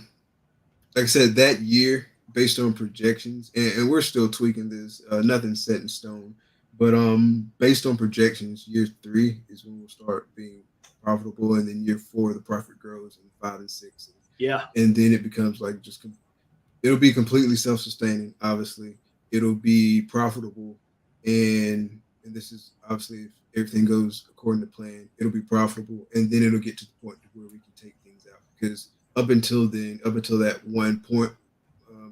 like I said, that year, based on projections, and we're still tweaking this, nothing's set in stone, but based on projections, year 3 is when we'll start being profitable, and then year 4, the profit grows, and 5 and 6. And then it becomes like it'll be completely self-sustaining. Obviously, it'll be profitable, and this is obviously if everything goes according to plan, it'll be profitable, and then it'll get to the point where we can take things out. Because up until that one point,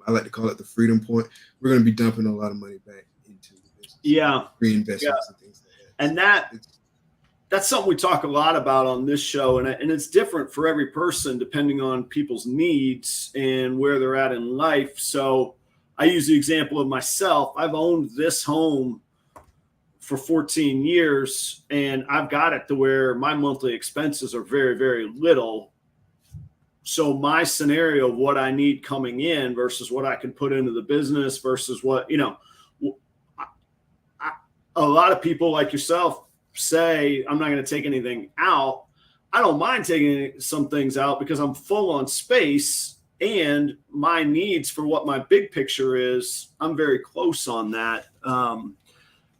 I like to call it the freedom point, we're going to be dumping a lot of money back into the business. Reinvestments and things like that. And that's something we talk a lot about on this show, and it's different for every person depending on people's needs and where they're at in life. So I use the example of myself. I've owned this home for 14 years, and I've got it to where my monthly expenses are very, very little. So my scenario of what I need coming in versus what I can put into the business versus what, a lot of people like yourself say, I'm not going to take anything out. I don't mind taking some things out because I'm full on space, and my needs for what my big picture is, I'm very close on that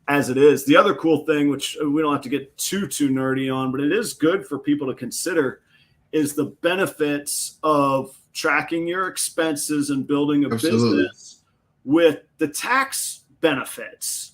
as it is. The other cool thing, which we don't have to get too nerdy on, but it is good for people to consider, is the benefits of tracking your expenses and building a business with the tax benefits.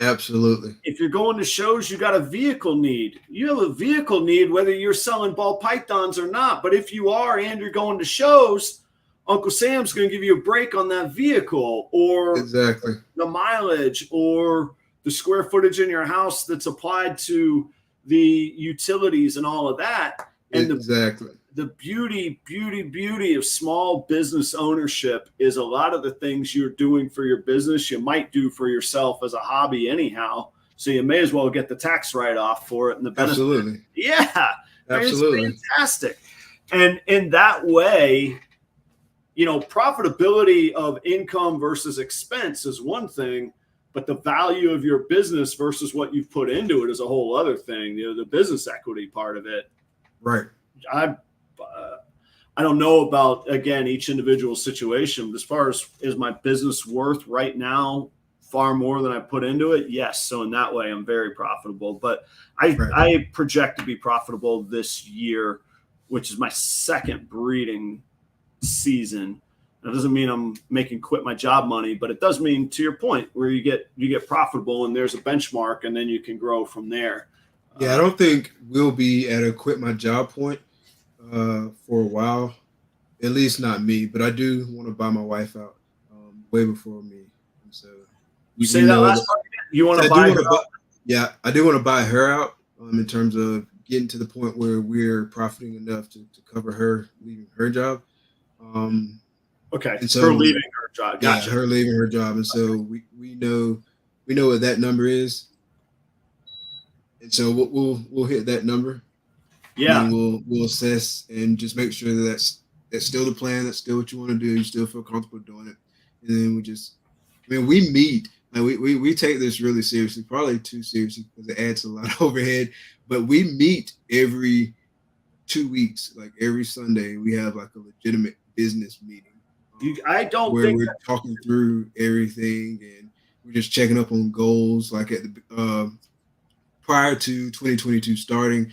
Absolutely. If you're going to shows, you got a vehicle need. You have a vehicle need whether you're selling ball pythons or not. But if you are and you're going to shows, Uncle Sam's going to give you a break on that vehicle, or the mileage, or the square footage in your house that's applied to the utilities and all of that. And the beauty of small business ownership is a lot of the things you're doing for your business, you might do for yourself as a hobby anyhow. So you may as well get the tax write-off for it. And the benefit. Absolutely. Yeah. Absolutely. It's fantastic. And in that way, profitability of income versus expense is one thing, but the value of your business versus what you've put into it is a whole other thing. The business equity part of it. Right. I don't know about, again, each individual situation. But as far as is my business worth right now far more than I put into it? Yes. So in that way, I'm very profitable. But I project to be profitable this year, which is my second breeding season. That doesn't mean I'm making quit my job money, but it does mean, to your point, where you get profitable and there's a benchmark, and then you can grow from there. Yeah, I don't think we'll be at a quit my job point for a while, at least not me. But I do want to buy my wife out way before me. And so you say that last part again? You want to buy her out? Yeah, I do want to buy her out in terms of getting to the point where we're profiting enough to cover her leaving her job. Okay, and so her leaving her job. Gotcha. Yeah, her leaving her job, and so we know what that number is, and so we'll hit that number. Yeah, and we'll assess and just make sure that that's still the plan. That's still what you want to do. You still feel comfortable doing it, and then we meet. Like we take this really seriously, probably too seriously because it adds a lot of overhead. But we meet every 2 weeks, like every Sunday. We have like a legitimate business meeting. I don't where think we're talking through everything, and we're just checking up on goals. Like at the prior to 2022 starting,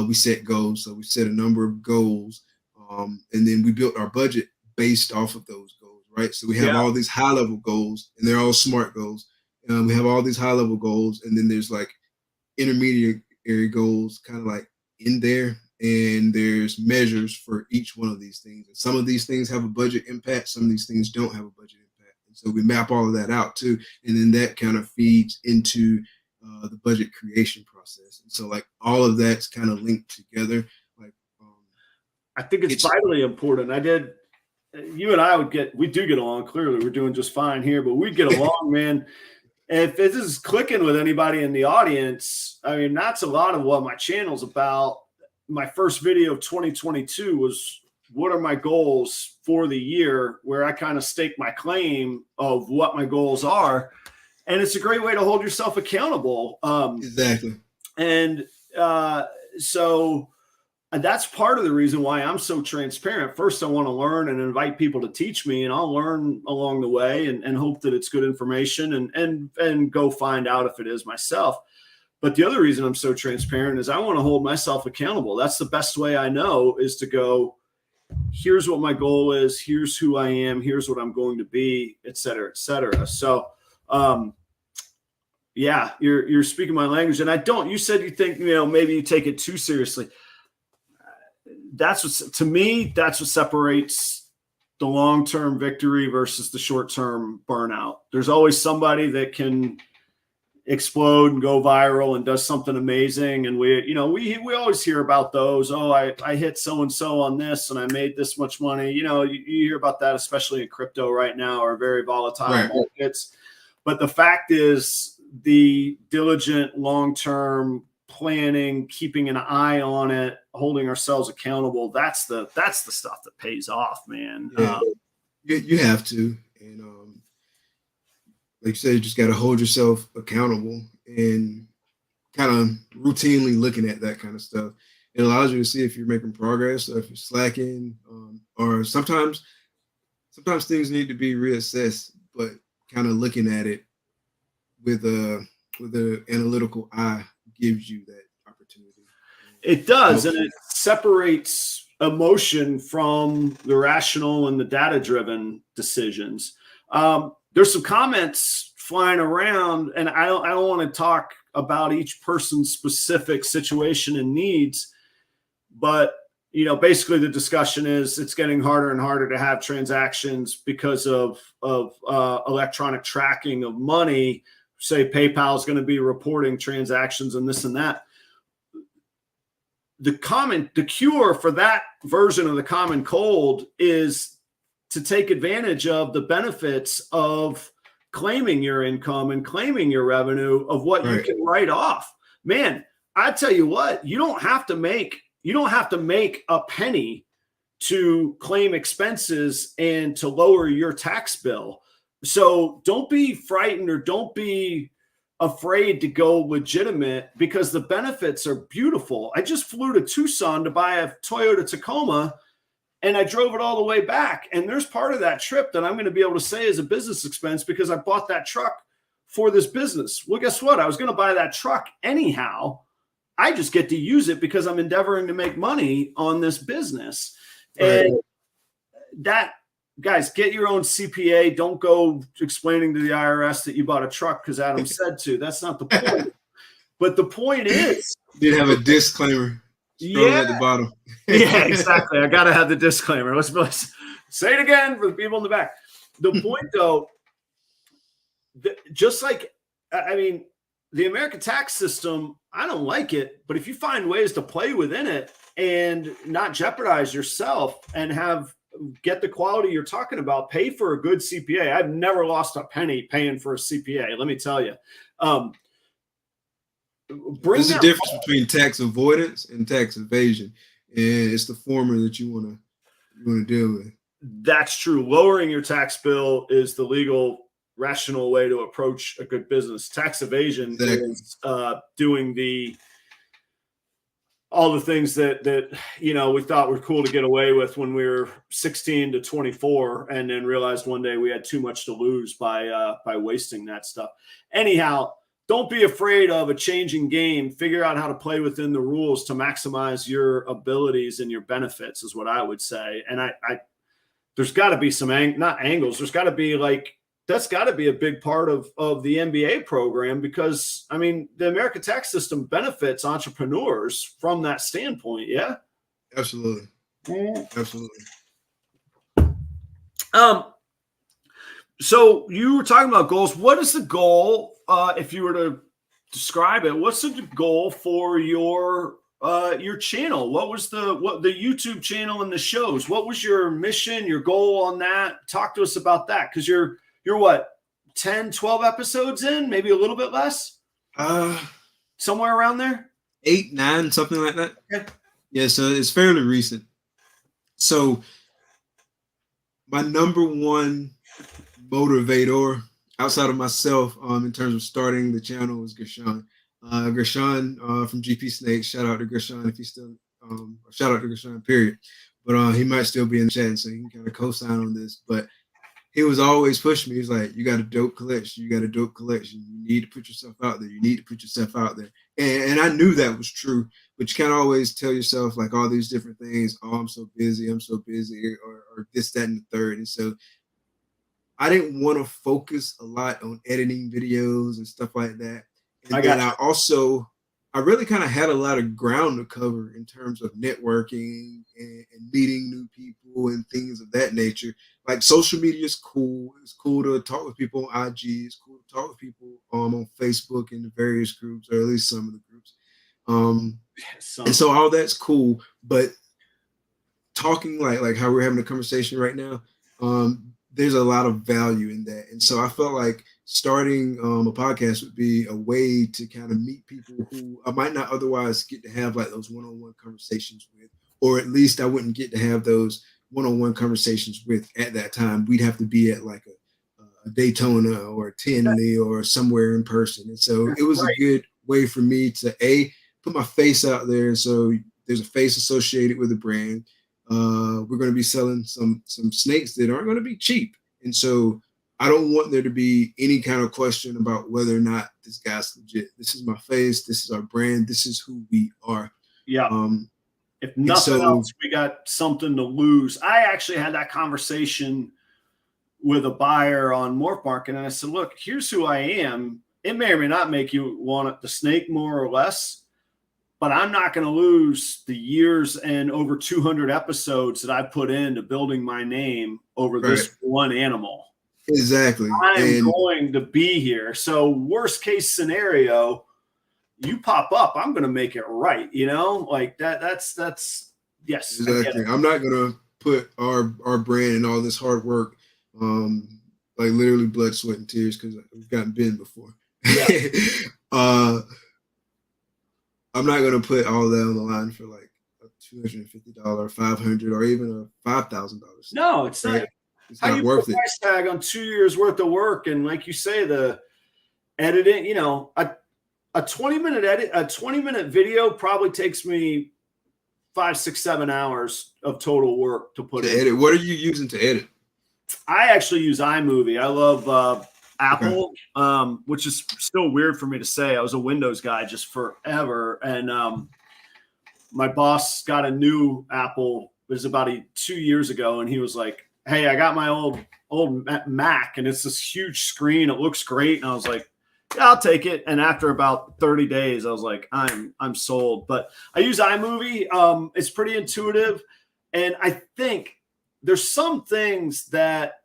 we set goals. So we set a number of goals, and then we built our budget based off of those goals. Right. So we have all these high level goals, and they're all SMART goals. We have all these high level goals, and then there's like intermediate goals, kind of like in there. And there's measures for each one of these things. And some of these things have a budget impact. Some of these things don't have a budget impact. And so we map all of that out too. And then that kind of feeds into the budget creation process. And so like all of that's kind of linked together. Like I think it's vitally important. You and I we do get along. Clearly we're doing just fine here, but we get along, man. And if this is clicking with anybody in the audience, I mean, that's a lot of what my channel's about. My first video of 2022 was what are my goals for the year, where I kind of stake my claim of what my goals are. And it's a great way to hold yourself accountable. Exactly. And so that's part of the reason why I'm so transparent. First, I want to learn and invite people to teach me, and I'll learn along the way and hope that it's good information and go find out if it is myself. But the other reason I'm so transparent is I want to hold myself accountable. That's the best way I know, is to go, here's what my goal is. Here's who I am. Here's what I'm going to be, et cetera, et cetera. So, yeah, you're speaking my language. And you said you think, maybe you take it too seriously. To me, that's what separates the long-term victory versus the short-term burnout. There's always somebody that can explode and go viral and does something amazing, and we always hear about those. Oh, I hit so and so on this and I made this much money. You hear about that, especially in crypto right now, or very volatile markets. But the fact is, the diligent long-term planning, keeping an eye on it, holding ourselves accountable, that's the stuff that pays off, man. You have to. And like you said, you just got to hold yourself accountable and kind of routinely looking at that kind of stuff. It allows you to see if you're making progress or if you're slacking, or sometimes things need to be reassessed, but kind of looking at it with an analytical eye gives you that opportunity. It does, and it separates emotion from the rational and the data-driven decisions. There's some comments flying around, and I don't want to talk about each person's specific situation and needs, but basically the discussion is it's getting harder and harder to have transactions because of electronic tracking of money. Say PayPal is going to be reporting transactions and this and that. The cure for that version of the common cold is to take advantage of the benefits of claiming your income and claiming your revenue of what you can write off. Man, I tell you what, you don't have to make a penny to claim expenses and to lower your tax bill. So don't be frightened or don't be afraid to go legitimate, because the benefits are beautiful. I just flew to Tucson to buy a Toyota Tacoma, And I drove it all the way back. And there's part of that trip that I'm going to be able to say is a business expense because I bought that truck for this business. Well, guess what? I was going to buy that truck anyhow. I just get to use it because I'm endeavoring to make money on this business. Right. And that, guys, get your own CPA. Don't go explaining to the IRS that you bought a truck because Adam said to. That's not the point. But the point is, you have a disclaimer. Yeah, at the bottom. Yeah, exactly. I gotta have the disclaimer. Let's say it again for the people in the back. The point, though, just like the American tax system, I don't like it, but if you find ways to play within it and not jeopardize yourself and get the quality you're talking about, pay for a good CPA. I've never lost a penny paying for a CPA. Let me tell you. There's a difference between tax avoidance and tax evasion, and it's the former that you want to deal with. That's true. Lowering your tax bill is the legal, rational way to approach a good business. Tax evasion is doing all the things that we thought were cool to get away with when we were 16 to 24, and then realized one day we had too much to lose by wasting that stuff. Anyhow. Don't be afraid of a changing game. Figure out how to play within the rules to maximize your abilities and your benefits is what I would say. And there's got to be some not angles. There's got to be that's got to be a big part of the MBA program because the American tax system benefits entrepreneurs from that standpoint. Yeah, absolutely, absolutely. So you were talking about goals. What is the goal? If you were to describe it, what's the goal for your channel? What was the YouTube channel and the shows? What was your mission, your goal on that? Talk to us about that. Cause you're what, 10, 12 episodes in, maybe a little bit less? Somewhere around there? 8, 9, something like that. Okay. Yeah. So it's fairly recent. So my number one motivator outside of myself in terms of starting the channel was Gershon. Gershon from GP Snake. Shout out to Gershon if he's still shout out to Gershon, period. But he might still be in the chat, so he can kind of co-sign on this. But he was always pushing me. He's like, you got a dope collection. You got a dope collection. You need to put yourself out there. You need to put yourself out there. And I knew that was true, but you can't always tell yourself like all these different things. Oh, I'm so busy, or this, that, and the third. And so I didn't want to focus a lot on editing videos and stuff like that. And then I really kind of had a lot of ground to cover in terms of networking and meeting new people and things of that nature. Like social media is cool. It's cool to talk with people on IG. It's cool to talk with people on Facebook in the various groups, or at least some of the groups. And so all that's cool, but talking like how we're having a conversation right now, there's a lot of value in that. And so I felt like starting a podcast would be a way to kind of meet people who I might not otherwise get to have like those one-on-one conversations with, or at least I wouldn't get to have those one-on-one conversations with at that time. We'd have to be at like a Daytona or a Tinley or somewhere in person. And so it was a good way for me to put my face out there. And so there's a face associated with the brand. We're going to be selling some snakes that aren't going to be cheap. And so I don't want there to be any kind of question about whether or not this guy's legit. This is my face. This is our brand. This is who we are. Yeah. If nothing else, we got something to lose. I actually had that conversation with a buyer on Morph Market, and I said, look, here's who I am. It may or may not make you want the snake more or less, but I'm not going to lose the years and over 200 episodes that I put into building my name over this one animal. Exactly. I'm going to be here. So worst case scenario, you pop up, I'm going to make it right. Like that's yes. Exactly. I'm not going to put our brand and all this hard work, like literally blood, sweat, and tears, because we've gotten bitten before. Yeah. I'm not going to put all that on the line for like a $250, $500, or even a $5,000. No, it's not. It's not worth it. Price tag on 2 years worth of work, and like you say, the editing. A 20-minute edit, a 20-minute video probably takes me 5, 6, 7 hours of total work to put in. Edit. What are you using to edit? I actually use iMovie. I love Apple, which is still weird for me to say. I was a Windows guy just forever. And my boss got a new Apple. It was about 2 years ago. And he was like, hey, I got my old Mac and it's this huge screen. It looks great. And I was like, yeah, I'll take it. And after about 30 days, I was like, I'm sold. But I use iMovie. It's pretty intuitive. And I think there's some things that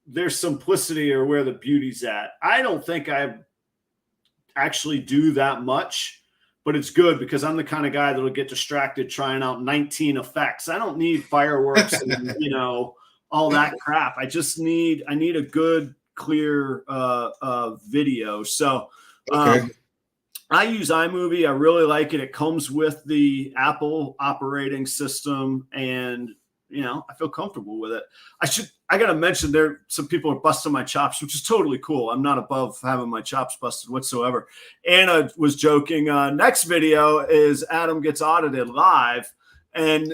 their simplicity or where the beauty's at. I don't think I actually do that much, but it's good because I'm the kind of guy that'll get distracted trying out 19 effects. I don't need fireworks and, all that crap. I need a good, clear video. So I use iMovie. I really like it. It comes with the Apple operating system, and I feel comfortable with it. I got to mention, some people are busting my chops, which is totally cool. I'm not above having my chops busted whatsoever. Anna was joking. Next video is Adam gets audited live, and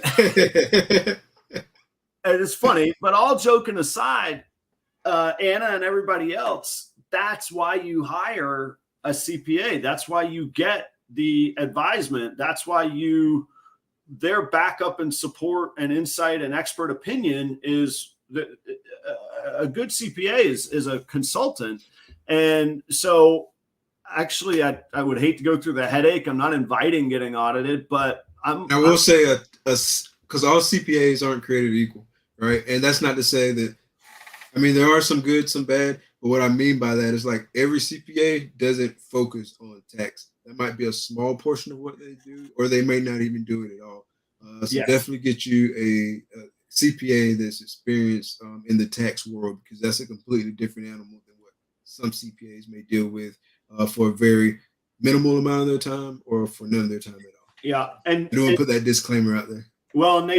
and it's funny, but all joking aside, Anna and everybody else, that's why you hire a CPA. That's why you get the advisement. That's why their backup and support and insight and expert opinion is a good CPA is a consultant. And so actually I would hate to go through the headache. I'm not inviting getting audited, but I will say because all CPAs aren't created equal, right? And that's not to say that, there are some good, some bad, but what I mean by that is like every CPA doesn't focus on tax. That might be a small portion of what they do, or they may not even do it at all. Definitely get you a CPA that's experienced in the tax world, because that's a completely different animal than what some CPAs may deal with for a very minimal amount of their time or for none of their time at all. Yeah, and I don't want to put that disclaimer out there. Well, and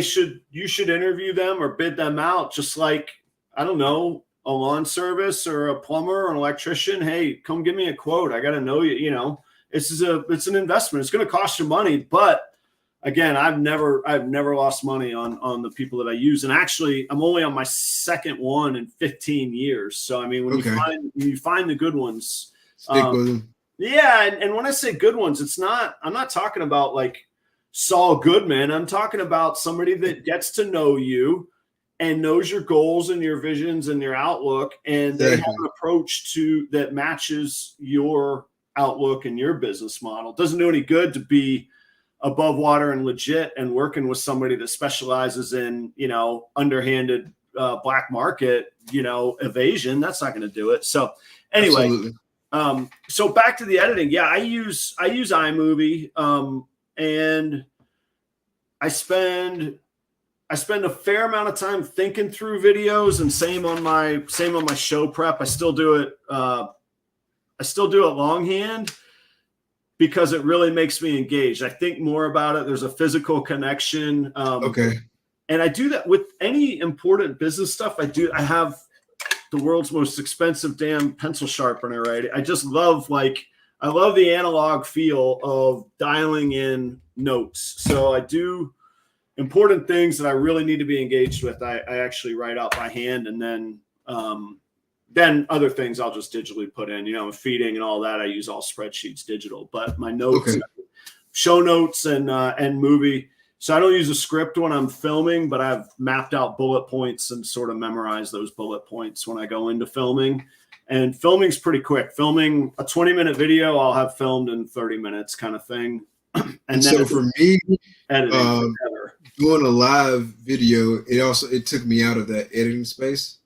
you should interview them or bid them out, just like, I don't know, a lawn service or a plumber or an electrician. Hey, come give me a quote. I got to know you. It's an investment. It's going to cost you money, but again, I've never lost money on the people that I use. And actually, I'm only on my second one in 15 years. So when you find the good ones, stick with them. Yeah, and when I say good ones, I'm not talking about like Saul Goodman. I'm talking about somebody that gets to know you and knows your goals and your visions and your outlook, and they have an approach that matches your outlook and your business model. It doesn't do any good to be above water and legit and working with somebody that specializes in, underhanded black market, evasion. That's not going to do it. So anyway, so back to the editing. Yeah, I use iMovie, and I spend a fair amount of time thinking through videos, and same on my show prep. I still do it longhand because it really makes me engaged. I think more about it. There's a physical connection. And I do that with any important business stuff. I have the world's most expensive damn pencil sharpener, right? I just love I love the analog feel of dialing in notes. So I do important things that I really need to be engaged with. I actually write out by hand, and then other things I'll just digitally put in, feeding and all that. I use all spreadsheets digital, but my notes, show notes and movie. So I don't use a script when I'm filming, but I've mapped out bullet points and sort of memorized those bullet points when I go into filming. And filming's pretty quick. Filming a 20-minute video, I'll have filmed in 30 minutes kind of thing. And then so for me, editing doing a live video, it took me out of that editing space.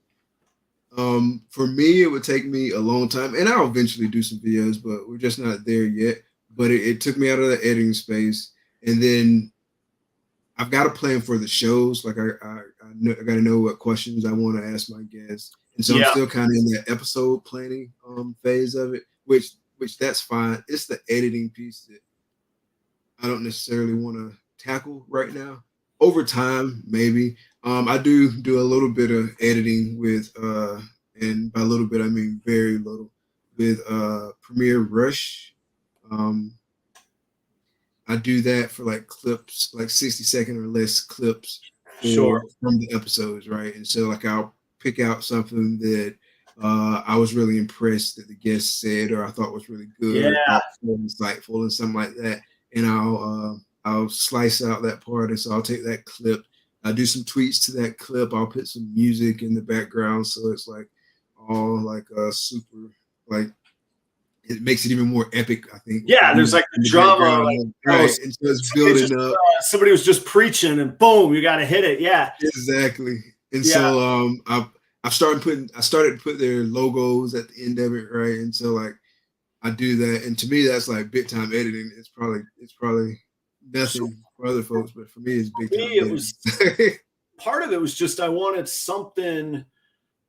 For me, it would take me a long time, and I'll eventually do some videos, but we're just not there yet. But it took me out of the editing space. And then I've got a plan for the shows. Like I got to know what questions I want to ask my guests. And so I'm still kind of in that episode planning phase of it, which that's fine. It's the editing piece that I don't necessarily want to tackle right now. Over time, maybe. I do a little bit of editing with, and by a little bit, I mean very little, with Premiere Rush. I do that for like clips, like 60-second or less clips Sure. from the episodes, right? And so like I'll pick out something that I was really impressed that the guest said, or I thought was really good, Yeah. or thoughtful, insightful, and something like that. And I'll slice out that part, and so I'll take that clip. I'll do some tweaks to that clip. I'll put some music in the background, so it's like all like super like it makes it even more epic, I think. Yeah, there's like the drama, like, right? And so it's building up. Somebody was just preaching, and boom, you got to hit it. Yeah, exactly. And so I started to put their logos at the end of it, right? And so like I do that, and to me that's like big time editing. It's probably nothing for other folks, but for me it's big time editing. Was part of it was just I wanted something.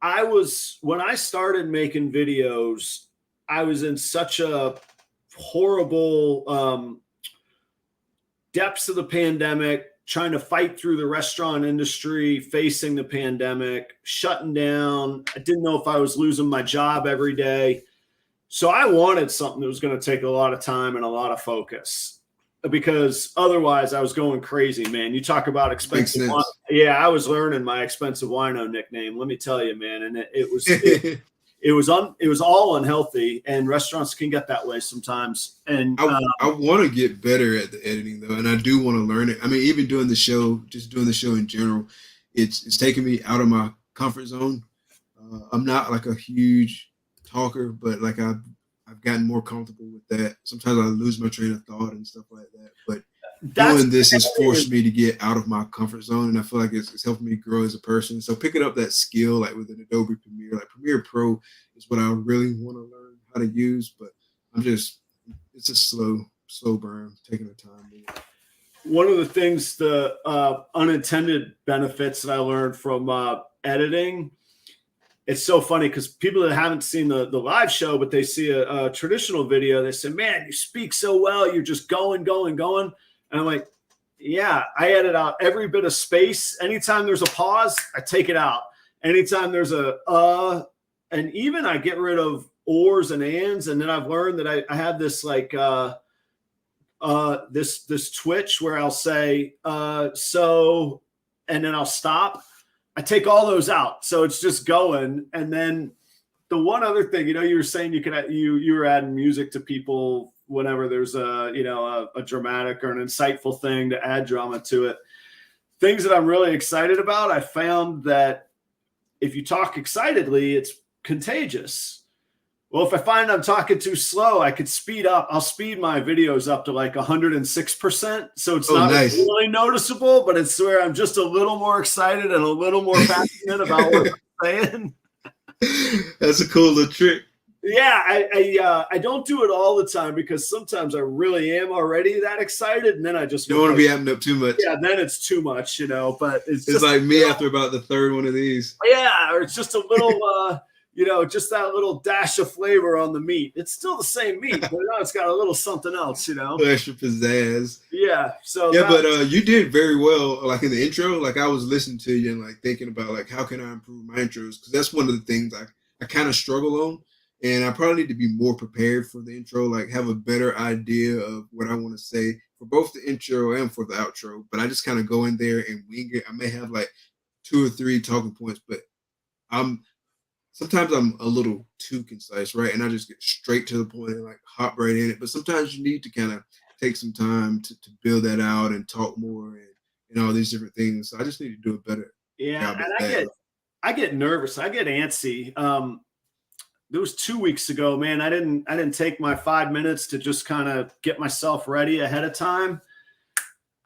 When I started making videos, I was in such a horrible depths of the pandemic, trying to fight through the restaurant industry, facing the pandemic, shutting down. I didn't know if I was losing my job every day. So I wanted something that was going to take a lot of time and a lot of focus, because otherwise I was going crazy, man. You talk about expensive wine. Yeah, I was learning my expensive wino nickname. Let me tell you, man. And it was all unhealthy, and restaurants can get that way sometimes. And I want to get better at the editing though, and I do want to learn it. I mean, even doing the show, just doing the show in general, it's taking me out of my comfort zone. I'm not like a huge talker, but like I've gotten more comfortable with that. Sometimes I lose my train of thought and stuff like that. But doing this has forced me to get out of my comfort zone, and I feel like it's helping me grow as a person. So picking up that skill, like with an Adobe Premiere, like Premiere Pro, is what I really want to learn how to use. But it's a slow burn, taking the time. One of the things, the unintended benefits that I learned from editing. It's so funny because people that haven't seen the live show, but they see a traditional video, they say, man, you speak so well. You're just going. And I'm like, yeah, I edit out every bit of space. Anytime there's a pause, I take it out. Anytime there's and even I get rid of ors and ands. And then I've learned that I have this like this twitch where I'll say, so, and then I'll stop. I take all those out, so it's just going. And then the one other thing, you were saying you were adding music to people whenever there's a dramatic or an insightful thing to add drama to it. Things that I'm really excited about, I found that if you talk excitedly, it's contagious. Well, if I find I'm talking too slow, I could speed up. I'll speed my videos up to like 106%. So it's not really noticeable, but it's where I'm just a little more excited and a little more passionate about what I'm saying. That's a cool little trick. Yeah, I don't do it all the time, because sometimes I really am already that excited, and then I just don't want to be amping up too much. Yeah, then it's too much, But it's just like me after about the third one of these. Yeah, or it's just a little. Just that little dash of flavor on the meat. It's still the same meat, but it's got a little something else, Extra pizzazz. Yeah. So but you did very well, like in the intro. Like I was listening to you and like thinking about like how can I improve my intros, because that's one of the things I kind of struggle on, and I probably need to be more prepared for the intro, like have a better idea of what I want to say for both the intro and for the outro. But I just kind of go in there and wing it. I may have like 2 or 3 talking points, but sometimes I'm a little too concise, right? And I just get straight to the point and like hop right in it. But sometimes you need to kind of take some time to build that out and talk more and all these different things. So I just need to do a better job at that. I get nervous. I get antsy. It was 2 weeks ago, man. I didn't take my 5 minutes to just kind of get myself ready ahead of time.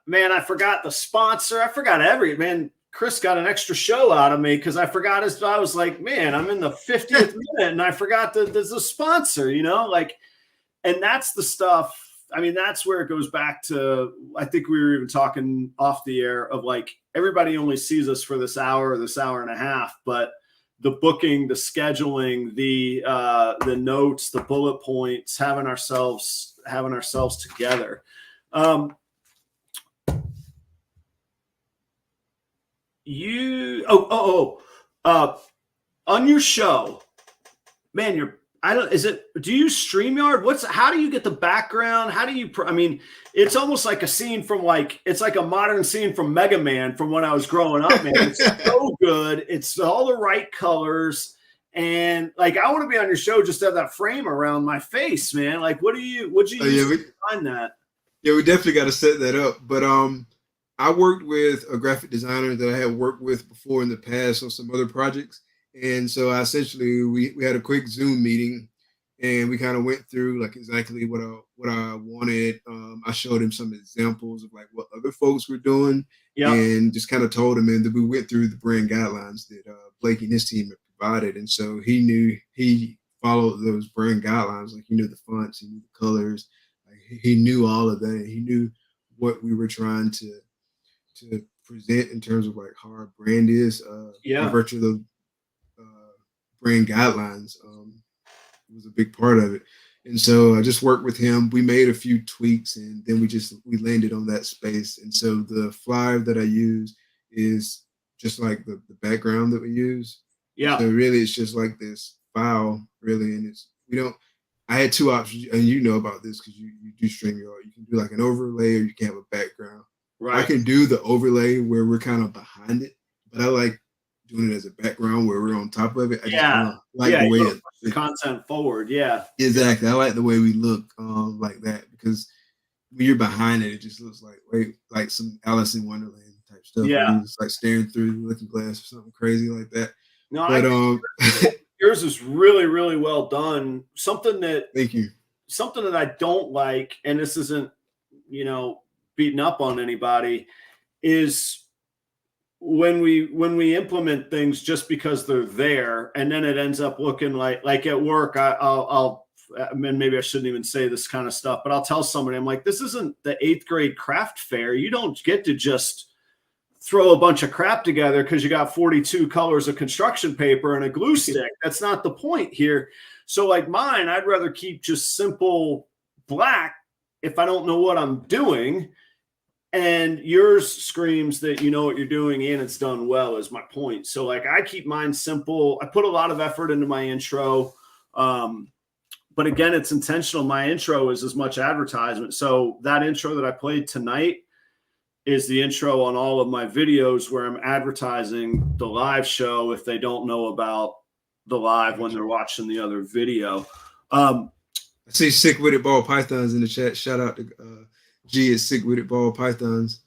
Man, I forgot the sponsor. I forgot man. Chris got an extra show out of me because I forgot I was like, man, I'm in the 50th minute and I forgot that there's a sponsor, and that's the stuff. I mean, that's where it goes back to, I think we were even talking off the air of like, everybody only sees us for this hour or this hour and a half, but the booking, the scheduling, the notes, the bullet points, having ourselves together. On your show, man, do you StreamYard? How do you get the background? How do you, I mean, it's almost like a scene from it's like a modern scene from Mega Man from when I was growing up, man. It's so good. It's all the right colors. And like, I want to be on your show just to have that frame around my face, man. Like, what'd you use to find that? Yeah, we definitely got to set that up. But I worked with a graphic designer that I had worked with before in the past on some other projects. And so essentially we had a quick Zoom meeting and we kind of went through like exactly what I wanted. I showed him some examples of like what other folks were doing and just kind of told him, and we went through the brand guidelines that Blake and his team had provided. And so he followed those brand guidelines. Like he knew the fonts, he knew the colors, like he knew all of that. He knew what we were trying to present in terms of like how our brand is by virtue of the brand guidelines. Was a big part of it. And so I just worked with him. We made a few tweaks and then we landed on that space. And so the flyer that I use is just like the background that we use. Yeah. So really it's just like this file really. And I had two options, and you know about this because you do StreamYard. You can do like an overlay or you can have a background. Right. I can do the overlay where we're kind of behind it, but I like doing it as a background where we're on top of it. I just like the way the content forward. Yeah, exactly. I like the way we look like that because when you're behind it, it just looks like some Alice in Wonderland type stuff. Yeah, it's like staring through the looking glass or something crazy like that. No, but yours is really, really well done. Thank you. Something that I don't like, and this isn't beating up on anybody, is when we implement things just because they're there, and then it ends up looking like at work. I'll maybe I shouldn't even say this kind of stuff, but I'll tell somebody, I'm like, this isn't the 8th grade craft fair. You don't get to just throw a bunch of crap together because you got 42 colors of construction paper and a glue stick. That's not the point here. So like mine, I'd rather keep just simple black if I don't know what I'm doing. And yours screams that you know what you're doing and it's done well, is my point. So like I keep mine simple. I put a lot of effort into my intro. But again, it's intentional. My intro is as much advertisement. So that intro that I played tonight is the intro on all of my videos where I'm advertising the live show if they don't know about the live when they're watching the other video. I see Sick Witted Ball Pythons in the chat. Shout out to G at Sick Witted Ball Pythons.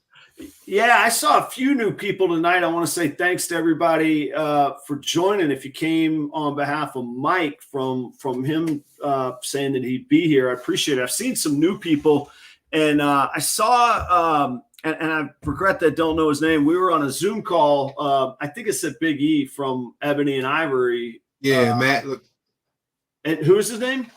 Yeah, I saw a few new people tonight. I want to say thanks to everybody for joining. If you came on behalf of Mike from him saying that he'd be here, I appreciate it. I've seen some new people, and I saw and I regret that I don't know his name. We were on a Zoom call. I think it said Big E from Ebony and Ivory. Yeah, Matt. Look. And who is his name?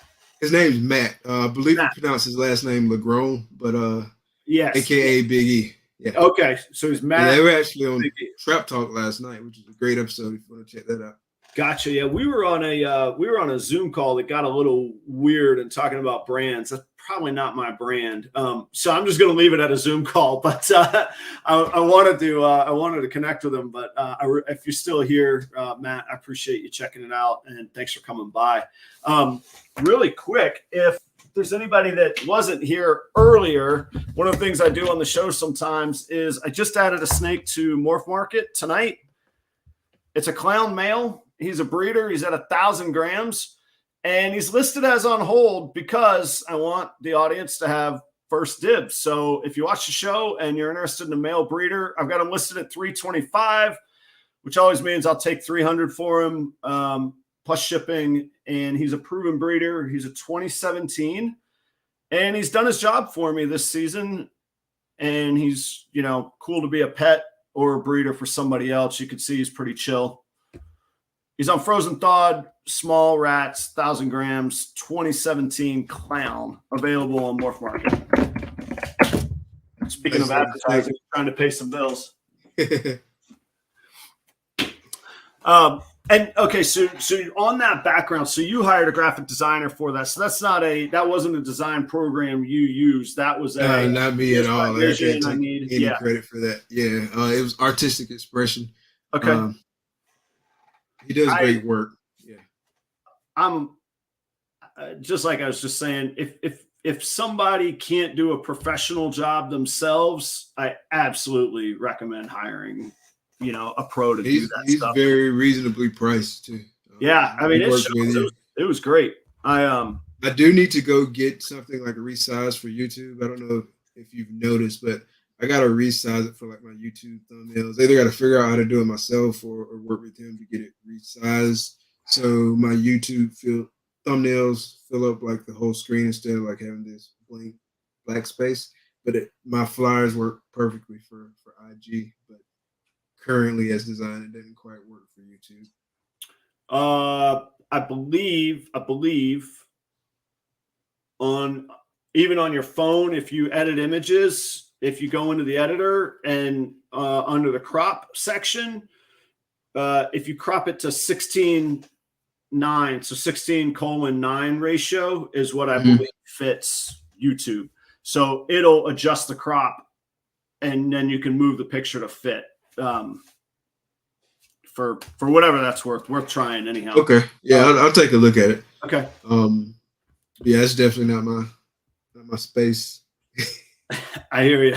His name's Matt. I believe he pronounced his last name Legrone, but yes, AKA Big E. Yeah. Okay, so he's Matt. Yeah, they were actually on Trap Talk last night, which is a great episode if you want to check that out. Gotcha. Yeah, we were on a Zoom call that got a little weird and talking about brands. That's probably not my brand. So I'm just going to leave it at a Zoom call. But I wanted to connect with him. But if you're still here, Matt, I appreciate you checking it out, and thanks for coming by. Really quick, if there's anybody that wasn't here earlier, one of the things I do on the show sometimes is I just added a snake to Morph Market tonight. It's a clown male. He's a breeder. He's at 1,000 grams, and he's listed as on hold because I want the audience to have first dibs. So if you watch the show and you're interested in a male breeder, I've got him listed at 325, which always means I'll take 300 for him plus shipping. And he's a proven breeder. He's a 2017, and he's done his job for me this season. And he's, cool to be a pet or a breeder for somebody else. You can see he's pretty chill. He's on frozen thawed, small rats, 1,000 grams, 2017 clown, available on Morph Market. Speaking of advertising, trying to pay some bills. And okay, so on that background, so you hired a graphic designer for that. So that wasn't a design program you used. That was not me at all. I can't take any credit for that. Yeah, it was artistic expression. Okay. He does great work. Yeah. just like I was just saying, if somebody can't do a professional job themselves, I absolutely recommend hiring, you know, a pro to do that he's stuff. very reasonably priced too. Yeah, I mean, it was great. I do need to go get something like a resize for YouTube. I don't know if you've noticed, but I got to resize it for like my YouTube thumbnails. I either got to figure out how to do it myself or work with him to get it resized. So my YouTube thumbnails fill up like the whole screen instead of like having this blank black space. But my flyers work perfectly for IG, but currently as designed, it didn't quite work for YouTube. I believe on even on your phone, if you edit images, if you go into the editor and under the crop section, if you crop it to 16:9, so 16:9 ratio is what I believe fits YouTube. So it'll adjust the crop, and then you can move the picture to fit. For whatever that's worth trying anyhow. Okay, yeah, I'll take a look at it. Okay. Yeah, it's definitely not my space. I hear you.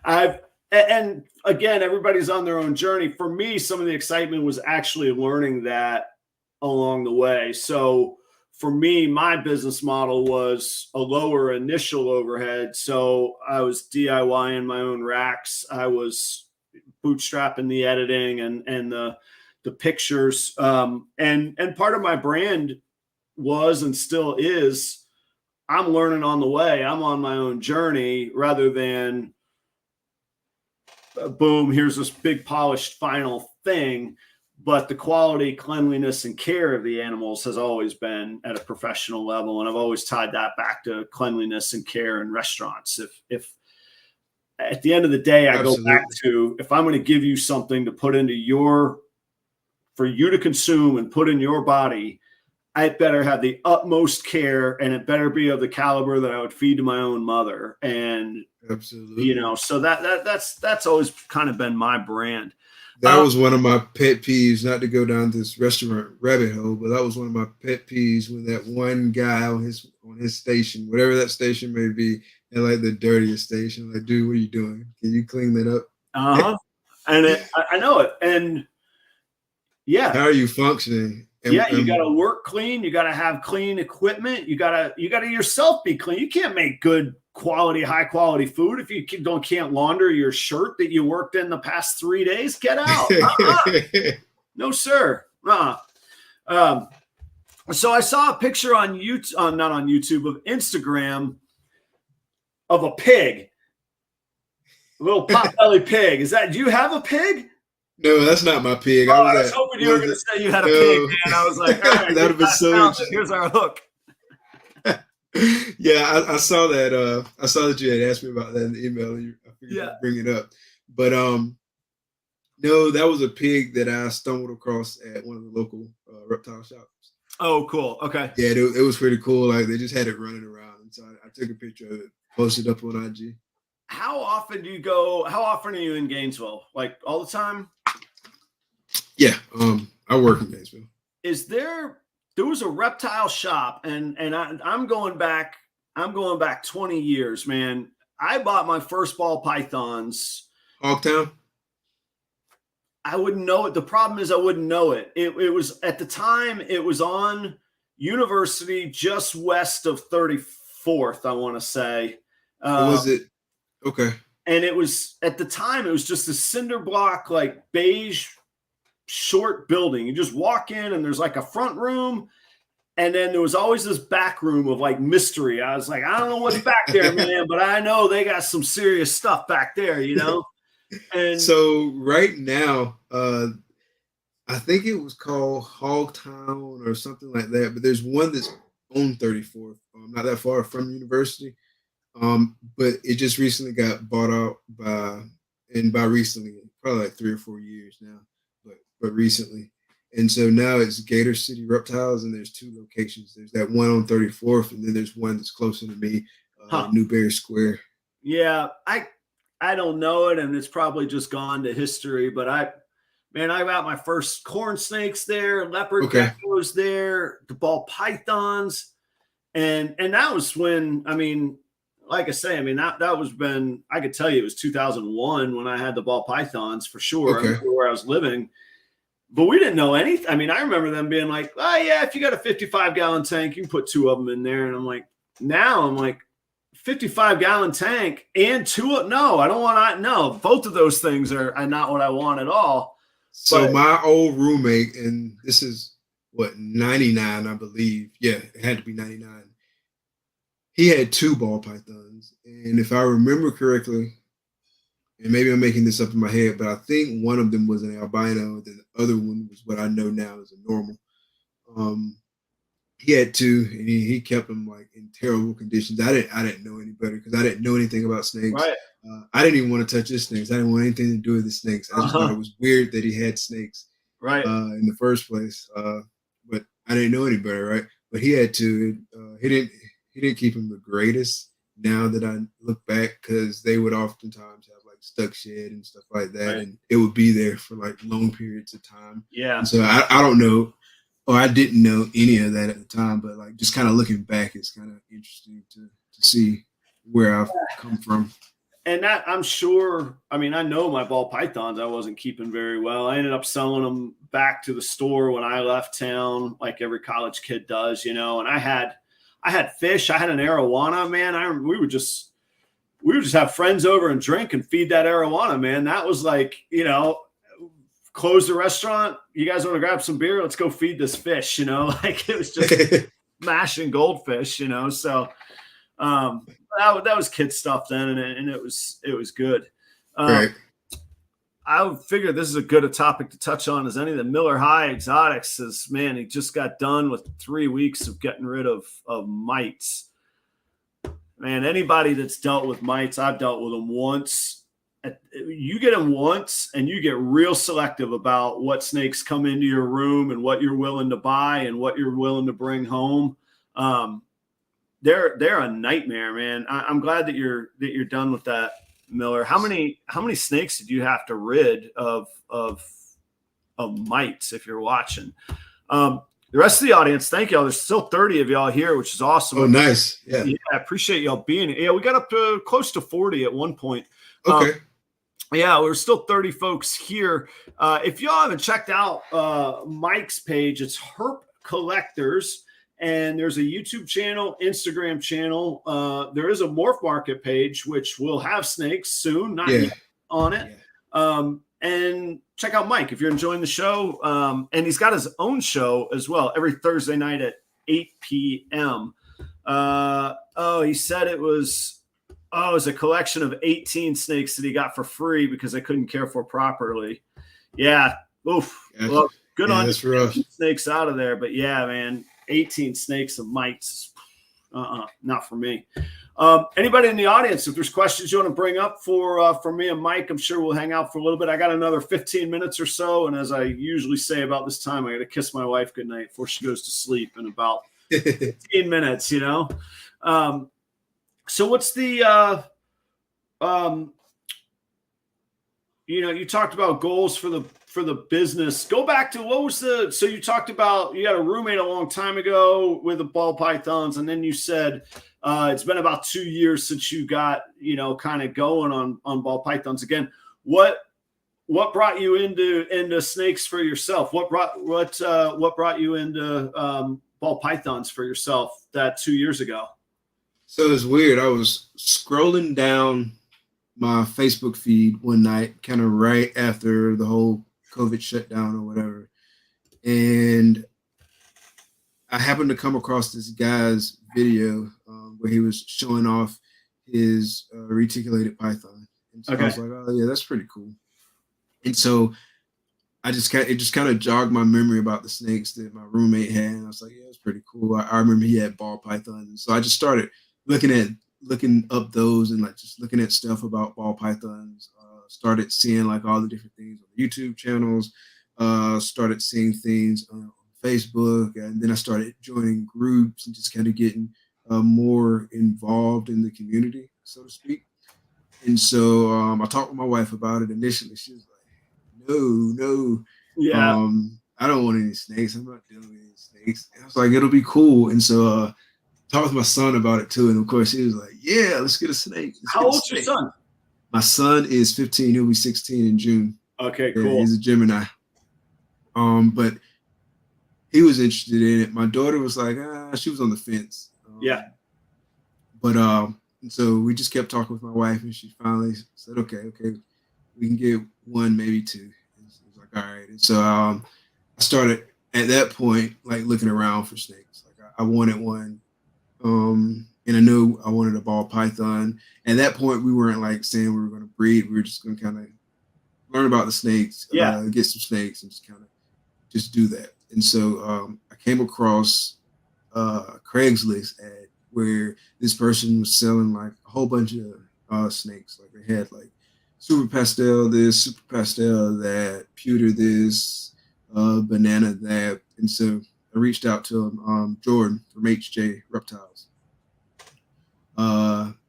And again, everybody's on their own journey. For me, some of the excitement was actually learning that along the way. So for me, my business model was a lower initial overhead. So I was DIYing my own racks. I was bootstrapping the editing and the pictures. And part of my brand was and still is, I'm learning on the way. I'm on my own journey rather than boom, here's this big polished final thing. But the quality, cleanliness, and care of the animals has always been at a professional level. And I've always tied that back to cleanliness and care in restaurants. If at the end of the day, I go back to, if I'm going to give you something to put into for you to consume and put in your body, I better have the utmost care, and it better be of the caliber that I would feed to my own mother. And absolutely, you know, so that's always kind of been my brand. That was one of my pet peeves, not to go down this restaurant rabbit hole, but that was one of my pet peeves when that one guy on his station, whatever that station may be, and like the dirtiest station, like, dude, what are you doing? Can you clean that up? And I know it. And yeah, how are you functioning? And you got to work clean. You got to have clean equipment. You got to yourself be clean. You can't make good quality, high quality food if you can't launder your shirt that you worked in the past 3 days. Get out. No, sir. So I saw a picture on YouTube, not on YouTube, of Instagram of a pig, a little pot-bellied pig. Do you have a pig? No, that's not my pig. I was hoping you were going to say you had a pig, man. I was like, all right, that would be so interesting. Here's our hook. Yeah, I saw that. I saw that you had asked me about that in the email. I figured I'd bring it up. But no, that was a pig that I stumbled across at one of the local reptile shops. Oh, cool. Okay. Yeah, it was pretty cool. Like, they just had it running around. And so I took a picture of it, posted up on IG. How often do you go? How often are you in Gainesville? Like all the time? Yeah, I work in Gainesville. There was a reptile shop, and I'm going back 20 years, man. I bought my first ball pythons. Hogtown? I wouldn't know it. The problem is I wouldn't know it. It was at the time, it was on University just west of 34th, I want to say. Was it? Okay. And it was, at the time, it was just a cinder block, like beige short building. You just walk in and there's like a front room, and then there was always this back room of like mystery. I was like, I don't know what's back there, man, but I know they got some serious stuff back there, you know? And so right now, I think it was called Hogtown or something like that, but there's one that's on 34th, not that far from University. But it just recently got bought out by recently, probably like 3 or 4 years now, but recently. And so now it's Gator City Reptiles, and there's 2 locations. There's that one on 34th, and then there's one that's closer to me, Newberry Square. Yeah, I don't know it, and it's probably just gone to history, but I got my first corn snakes there, leopard geckos there, the ball pythons. And that was when, I mean, like I say, I mean, that was been, I could tell you it was 2001 when I had the ball pythons for sure. Okay. I remember where I was living, but we didn't know anything. I mean, I remember them being like, oh yeah, if you got a 55-gallon tank, you can put 2 of them in there. And I'm like, now I'm like, 55-gallon tank and 2, no, I don't want to, no, both of those things are not what I want at all. So my old roommate, and this is what, 99, I believe. Yeah, it had to be 99. He had 2 ball pythons. And if I remember correctly, and maybe I'm making this up in my head, but I think one of them was an albino, then the other one was what I know now as a normal. He had 2, and he kept them like in terrible conditions. I didn't know any better because I didn't know anything about snakes. Right. I didn't even want to touch his snakes. I didn't want anything to do with the snakes. I just thought it was weird that he had snakes, right, in the first place. But I didn't know any better, right? But he had 2. He didn't keep them the greatest. Now that I look back, because they would oftentimes have like stuck shed and stuff like that, right. and it would be there for like long periods of time. Yeah. And so I don't know. Or I didn't know any of that at the time, but like just kind of looking back, it's kind of interesting to see where I've come from. And that, I'm sure, I mean, I know my ball pythons I wasn't keeping very well. I ended up selling them back to the store when I left town, like every college kid does, you know. And I had fish. I had an arowana, man. We would just have friends over and drink and feed that arowana, man. That was like, you know, close the restaurant. You guys want to grab some beer? Let's go feed this fish, you know, like it was just mashing goldfish, you know? So, that was kid stuff then. And it was good. Right. I figure this is a good topic to touch on as any. The Miller High Exotics says, man, he just got done with 3 weeks of getting rid of mites. Man, anybody that's dealt with mites, I've dealt with them once. You get them once and you get real selective about what snakes come into your room and what you're willing to buy and what you're willing to bring home. They're a nightmare, man. I'm glad that you're done with that, Miller. How many snakes did you have to rid of mites if you're watching? The rest of the audience, thank y'all. There's still 30 of y'all here, which is awesome. Oh, nice. Yeah. I appreciate y'all being here. Yeah, we got up to close to 40 at one point. Okay. Yeah, we're still 30 folks here. If y'all haven't checked out Mike's page, it's Herp Collectors, and there's a YouTube channel, Instagram channel. There is a Morph Market page, which will have snakes soon, not yet on it. Yeah. And check out Mike if you're enjoying the show. And he's got his own show as well every Thursday night at 8 p.m. He said it was a collection of 18 snakes that he got for free because I couldn't care for properly. Yeah. Oof. Gotcha. Well, good on that's rough. Snakes out of there. But yeah, man, 18 snakes of mites. Not for me. Anybody in the audience, if there's questions you want to bring up for me and Mike, I'm sure we'll hang out for a little bit. I got another 15 minutes or so. And as I usually say about this time, I got to kiss my wife goodnight before she goes to sleep in about 15 minutes, you know? So what's the, you talked about goals for the business. Go back to so you talked about, you had a roommate a long time ago with the ball pythons. And then you said, it's been about 2 years since you got, kind of going on ball pythons again. What brought you into snakes for yourself? What brought you into, ball pythons for yourself that 2 years ago? So it's weird. I was scrolling down my Facebook feed one night, kind of right after the whole COVID shutdown or whatever. And I happened to come across this guy's video where he was showing off his reticulated python. And so I was like, oh yeah, that's pretty cool. And so it just kind of jogged my memory about the snakes that my roommate had. And I was like, yeah, it's pretty cool. I remember he had ball pythons. And so I just started looking up those and like just looking at stuff about ball pythons. Started seeing like all the different things on YouTube channels. Started seeing things on Facebook, and then I started joining groups and just kind of getting more involved in the community, so to speak. And so I talked with my wife about it initially. She was like, "No, I don't want any snakes. I'm not dealing with any snakes." And I was like, "It'll be cool." And so talked to my son about it too, and of course he was like, "Yeah, let's get a snake." How old's your son? My son is 15. He'll be 16 in June. Okay, yeah, cool. He's a Gemini. But he was interested in it. My daughter was like, she was on the fence. Yeah. But so we just kept talking with my wife, and she finally said, okay, we can get one, maybe two. And she was like, all right. And so I started at that point, like looking around for snakes. Like I wanted one. And I knew I wanted a ball python. At that point, we weren't like saying we were going to breed. We were just going to kind of learn about the snakes, get some snakes, and just kind of just do that. And so I came across Craigslist ad where this person was selling like a whole bunch of snakes. Like they had like super pastel this, super pastel that, pewter this, banana that. And so I reached out to him, Jordan from HJ Reptiles.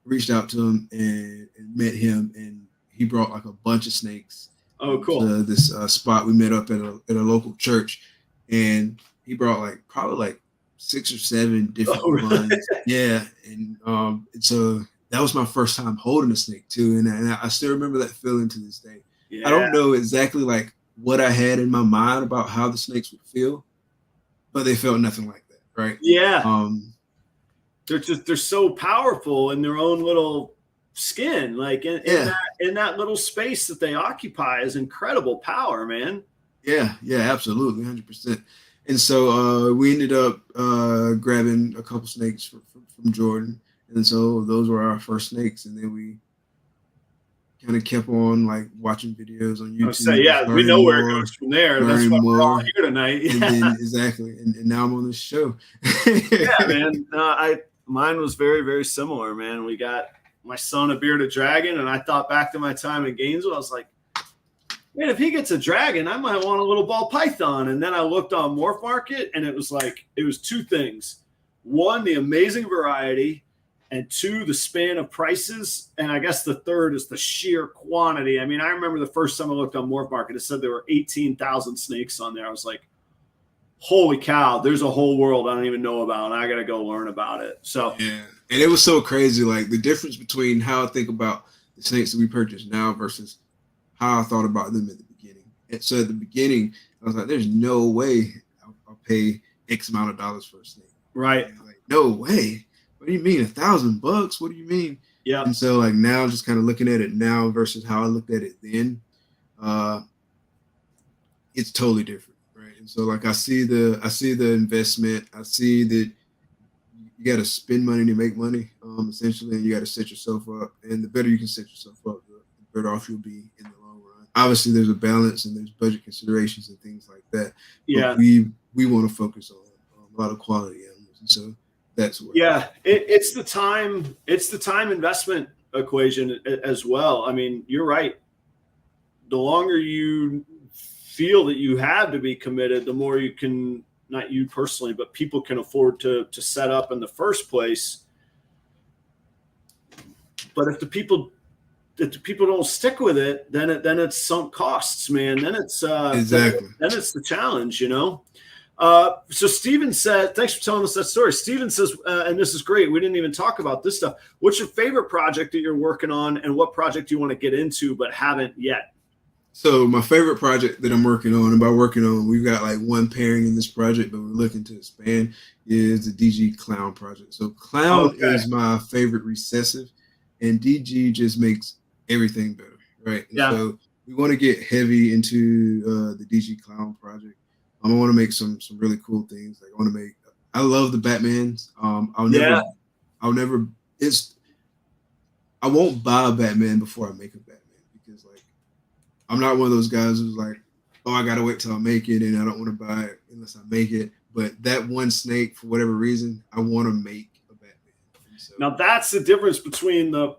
Reached out to him and met him, and he brought like a bunch of snakes. Oh, cool. To this spot we met up at a local church, and he brought like probably like 6 or 7 different ones. Yeah, and so that was my first time holding a snake too, and I still remember that feeling to this day. Yeah. I don't know exactly like what I had in my mind about how the snakes would feel, but they felt nothing like that, right? Yeah. They're so powerful in their own little skin, like in that little space that they occupy is incredible power, man. Yeah, absolutely, 100%. And so we ended up grabbing a couple snakes from Jordan, and so those were our first snakes. And then we kind of kept on like watching videos on YouTube. We know where it goes from there. That's why we're all here tonight. And then, exactly, and now I'm on this show. Yeah, man. Mine was very, very similar, man. We got my son a bearded dragon, and I thought back to my time in Gainesville. I was like, man, if he gets a dragon, I might want a little ball python. And then I looked on Morph Market, and it was 2 things. 1, the amazing variety, and 2, the span of prices. And I guess the third is the sheer quantity. I mean, I remember the first time I looked on Morph Market, it said there were 18,000 snakes on there. I was like, holy cow, there's a whole world I don't even know about, and I got to go learn about it. So yeah, and it was so crazy, like the difference between how I think about the snakes that we purchase now versus how I thought about them at the beginning. And so at the beginning, I was like, there's no way I'll pay X amount of dollars for a snake. Right. Like, no way. What do you mean, $1,000? What do you mean? Yeah. And so like now, just kind of looking at it now versus how I looked at it then, it's totally different. And so like I see the investment. I see that you got to spend money to make money, essentially, and you got to set yourself up. And the better you can set yourself up, the better off you'll be in the long run. Obviously, there's a balance and there's budget considerations and things like that. Yeah, but we want to focus on a lot of quality animals, and so that's where. Yeah, it's the time investment equation as well. I mean, you're right. The longer you feel that you have to be committed, the more you can, not you personally, but people can afford to set up in the first place. But if the people don't stick with it, then it's sunk costs, man. Then it's exactly. Then it's the challenge, you know. So Steven said, thanks for telling us that story. Steven says, and this is great, we didn't even talk about this stuff. What's your favorite project that you're working on, and what project do you want to get into but haven't yet? So my favorite project that I'm working on, and by working on, we've got like 1 pairing in this project, but we're looking to expand, is the DG Clown project. So Clown is my favorite recessive, and DG just makes everything better, right? And so we want to get heavy into the DG Clown project. I want to make some really cool things. Like I love the Batmans. I won't buy a Batman before I make a Batman, because like, I'm not one of those guys who's like, oh, I got to wait till I make it, and I don't want to buy it unless I make it. But that one snake, for whatever reason, I want to make a Batman. So, now that's the difference between the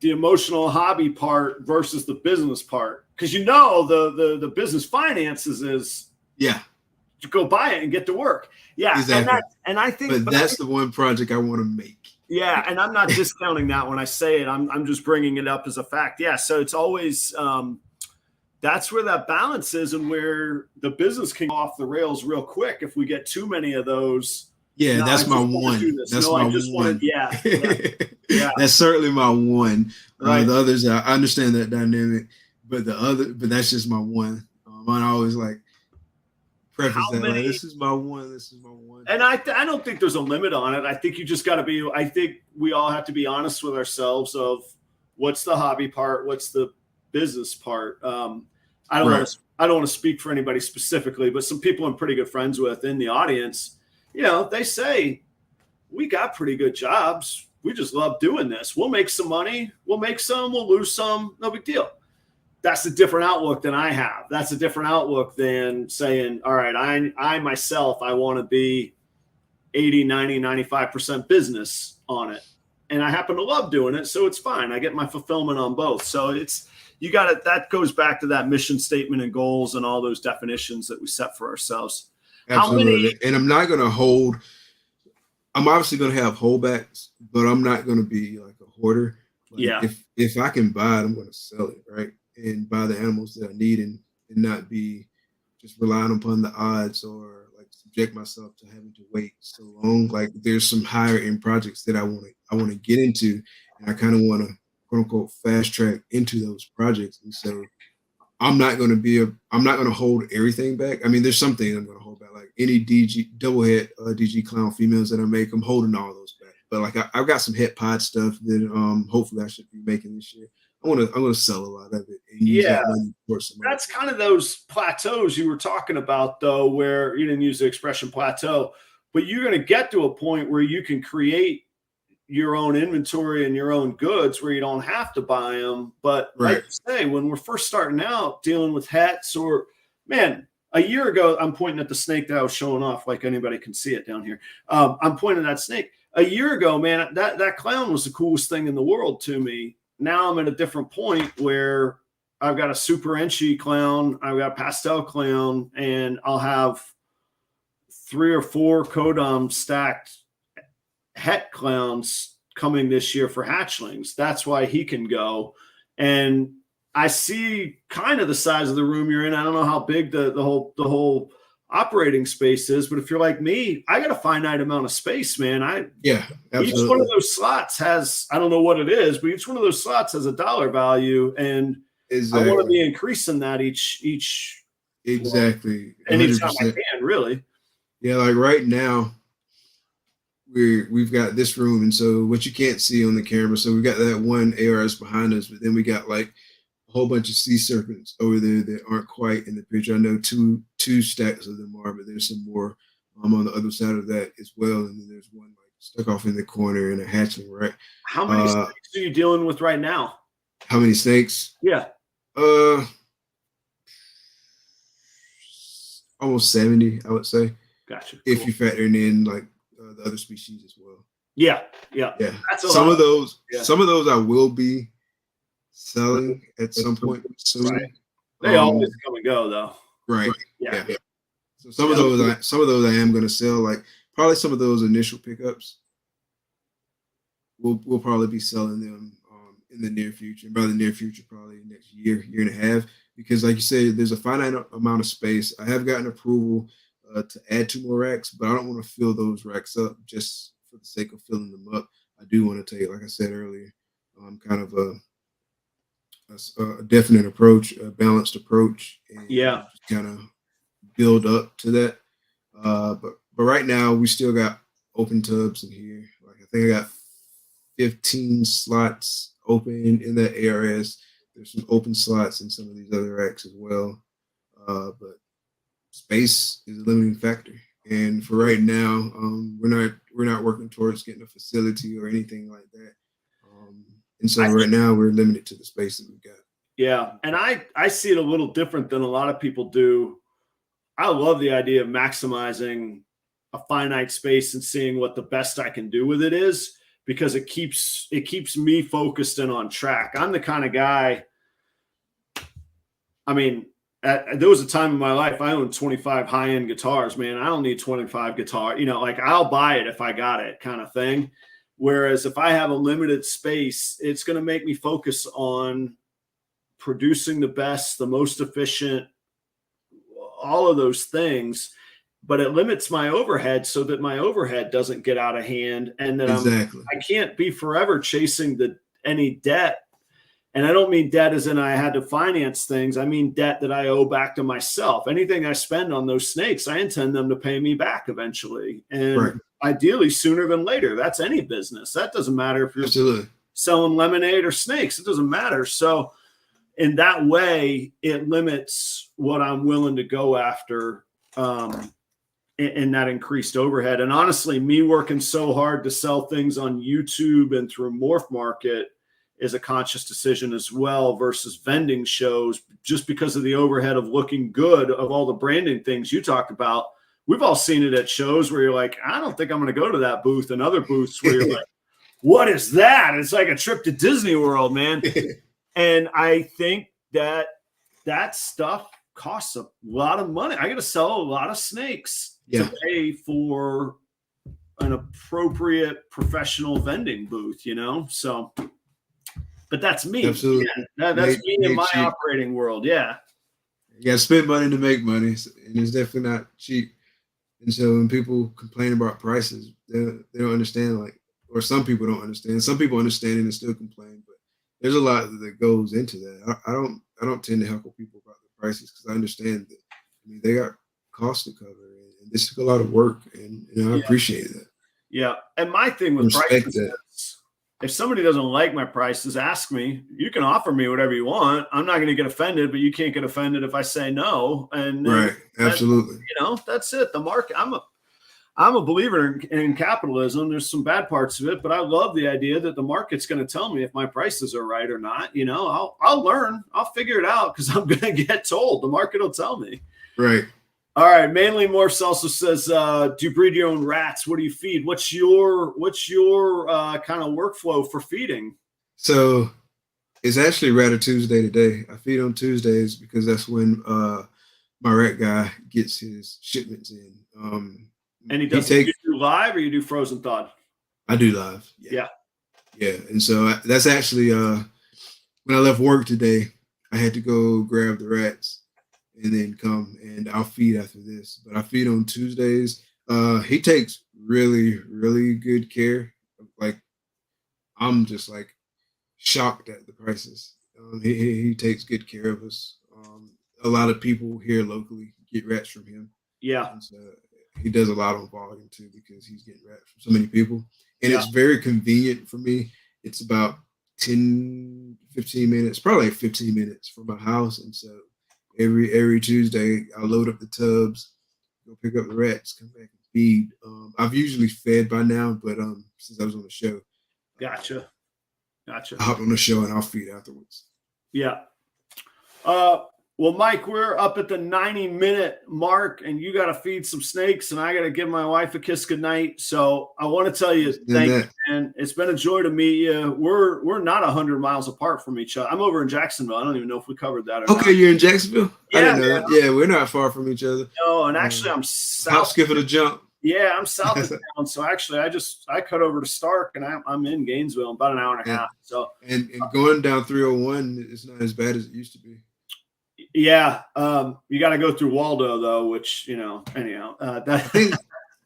emotional hobby part versus the business part. Because the business finances is to go buy it and get to work. Yeah, exactly. And I think, but that's the one project I want to make. Yeah, and I'm not discounting that when I say it. I'm just bringing it up as a fact. Yeah, so it's always that's where that balance is, and where the business can go off the rails real quick if we get too many of those Yeah, No, that's I my just want to do one. this. That's No, my I just one. want to, yeah. That's certainly my one. Right. The others, I understand that dynamic, but that's just my one. I always like preface How that like, many? this is my one. This is my one. And I don't think there's a limit on it. I think you just got to be. I think we all have to be honest with ourselves of what's the hobby part, what's the business part. I don't want to speak for anybody specifically, but some people I'm pretty good friends with in the audience, you know, they say we got pretty good jobs. We just love doing this. We'll make some money. We'll make some. We'll lose some. No big deal. That's a different outlook than I have. That's a different outlook than saying, all right, I myself, I want to be 80, 90, 95% business on it. And I happen to love doing it. So it's fine. I get my fulfillment on both. So it's, you got it. That goes back to that mission statement and goals and all those definitions that we set for ourselves. Absolutely. And I'm not going to hold, I'm obviously going to have holdbacks, but I'm not going to be like a hoarder. Like yeah. If I can buy it, I'm going to sell it. Right. And buy the animals that I need and not be just relying upon the odds or like subject myself to having to wait so long. Like there's some higher end projects that I want to get into, and I kind of want to quote unquote fast track into those projects. And so I'm not going to hold everything back. I mean, there's some things I'm going to hold back, like any double head DG clown females that I make. I'm holding all those back. But like I've got some het pod stuff that hopefully I should be making this year. I'm gonna sell a lot of it and use that money for some money. That's kind of those plateaus you were talking about, though, where you didn't use the expression plateau, but you're going to get to a point where you can create your own inventory and your own goods where you don't have to buy them. But like you say, when we're first starting out dealing with hats, or man, a year ago, I'm pointing at the snake that I was showing off, like anybody can see it down here. I'm pointing at that snake. A year ago, man, that clown was the coolest thing in the world to me. Now I'm at a different point where I've got a super enchi clown, I've got a pastel clown, and I'll have 3 or 4 Kodam stacked het clowns coming this year for hatchlings. That's why he can go. And I see kind of the size of the room you're in. I don't know how big the whole operating space is, but if you're like me, I got a finite amount of space, man. Absolutely. Each one of those slots has, I don't know what it is, but each one of those slots has a dollar value, and I want to be increasing that each exactly anytime I can, really. Yeah, like right now we've got this room, and so what you can't see on the camera, so we've got that one ARS behind us, but then we got like a whole bunch of sea serpents over there that aren't quite in the picture. I know two stacks of them are, but there's some more on the other side of that as well. And then there's one like stuck off in the corner in a hatchling, right? How many snakes are you dealing with right now? How many snakes? Yeah. Almost 70, I would say. Gotcha. If you factor in like the other species as well. Yeah. That's some of those I will be selling at some point soon. Right. They always come and go, though. Right. Yeah. So some of those I am going to sell. Like probably some of those initial pickups. We'll probably be selling them in the near future. And by the near future, probably next year and a half. Because like you said, there's a finite amount of space. I have gotten approval to add 2 more racks, but I don't want to fill those racks up just for the sake of filling them up. I do want to take, like I said earlier, kind of a definite approach, a balanced approach, and just kind of build up to that. But right now we still got open tubs in here. Like I think I got 15 slots open in that ARS. There's some open slots in some of these other racks as well. But space is a limiting factor. And for right now, we're not working towards getting a facility or anything like that. And so right now we're limited to the space that we've got. Yeah. And I see it a little different than a lot of people do. I love the idea of maximizing a finite space and seeing what the best I can do with it is, because it keeps me focused and on track. I'm the kind of guy, I mean, there was a time in my life I owned 25 high-end guitars, man. I don't need 25 guitar, like I'll buy it if I got it kind of thing. Whereas if I have a limited space, it's going to make me focus on producing the best, the most efficient, all of those things. but it limits my overhead so that my overhead doesn't get out of hand, and that I can't be forever chasing any debt. And I don't mean debt as in I had to finance things. I mean debt that I owe back to myself. Anything I spend on those snakes, I intend them to pay me back eventually. And ideally sooner than later. That's any business. That doesn't matter if you're selling lemonade or snakes. It doesn't matter. So in that way, it limits what I'm willing to go after in that increased overhead. And honestly, me working so hard to sell things on YouTube and through Morph Market is a conscious decision as well, versus vending shows, just because of the overhead of looking good, of all the branding things you talked about. We've all seen it at shows where you're like, I don't think I'm going to go to that booth, and other booths where you're like, what is that? It's like a trip to Disney World, man. And I think that stuff costs a lot of money. I got to sell a lot of snakes to pay for an appropriate professional vending booth, so. But that's me. Absolutely. Yeah, that's me in my operating world. Yeah. You got to spend money to make money, and it's definitely not cheap. And so when people complain about prices, they don't understand, or some people don't understand. Some people understand it and still complain, but there's a lot that goes into that. I don't tend to heckle people about the prices, because I understand that. I mean, they got costs to cover, and this took a lot of work, and I appreciate that. Yeah. And my thing with prices is, if somebody doesn't like my prices, ask me. You can offer me whatever you want. I'm not going to get offended, but you can't get offended if I say no. And absolutely. That's it. The market. I'm a believer in capitalism. There's some bad parts of it, but I love the idea that the market's going to tell me if my prices are right or not. I'll learn. I'll figure it out, because I'm going to get told. The market will tell me. Right. All right. Mainly Morphs also says, do you breed your own rats? What do you feed? What's your kind of workflow for feeding? So it's actually Rat Tuesday today. I feed on Tuesdays because that's when my rat guy gets his shipments in. And you do live or you do frozen thawed? I do live. Yeah. And so that's actually when I left work today, I had to go grab the rats and then come, and I'll feed after this. But I feed on Tuesdays. He takes really, really good care. I'm just shocked at the prices. He takes good care of us. A lot of people here locally get rats from him. Yeah. And so he does a lot on volume too, because he's getting rats from so many people. And it's very convenient for me. It's about 10, 15 minutes, probably 15 minutes from my house. And so every Tuesday, I load up the tubs, go pick up the rats, come back and feed. I've usually fed by now, but since I was on the show, Gotcha. I hop on the show and I'll feed afterwards. Yeah. Well, Mike, we're up at the 90-minute mark, and you got to feed some snakes, and I got to give my wife a kiss goodnight. So I want to tell you, thank you, man. It's been a joy to meet you. We're not 100 miles apart from each other. I'm over in Jacksonville. I don't even know if we covered that or not. Okay, you're in Jacksonville? Yeah, I didn't know that. Yeah, we're not far from each other. No, and actually I'm south. Hop, skip, and a jump. Yeah, I'm south of town. So actually, I cut over to Stark, and I'm in Gainesville in about an hour and a half. So and going down 301 is not as bad as it used to be. Yeah, you got to go through Waldo though, which anyhow.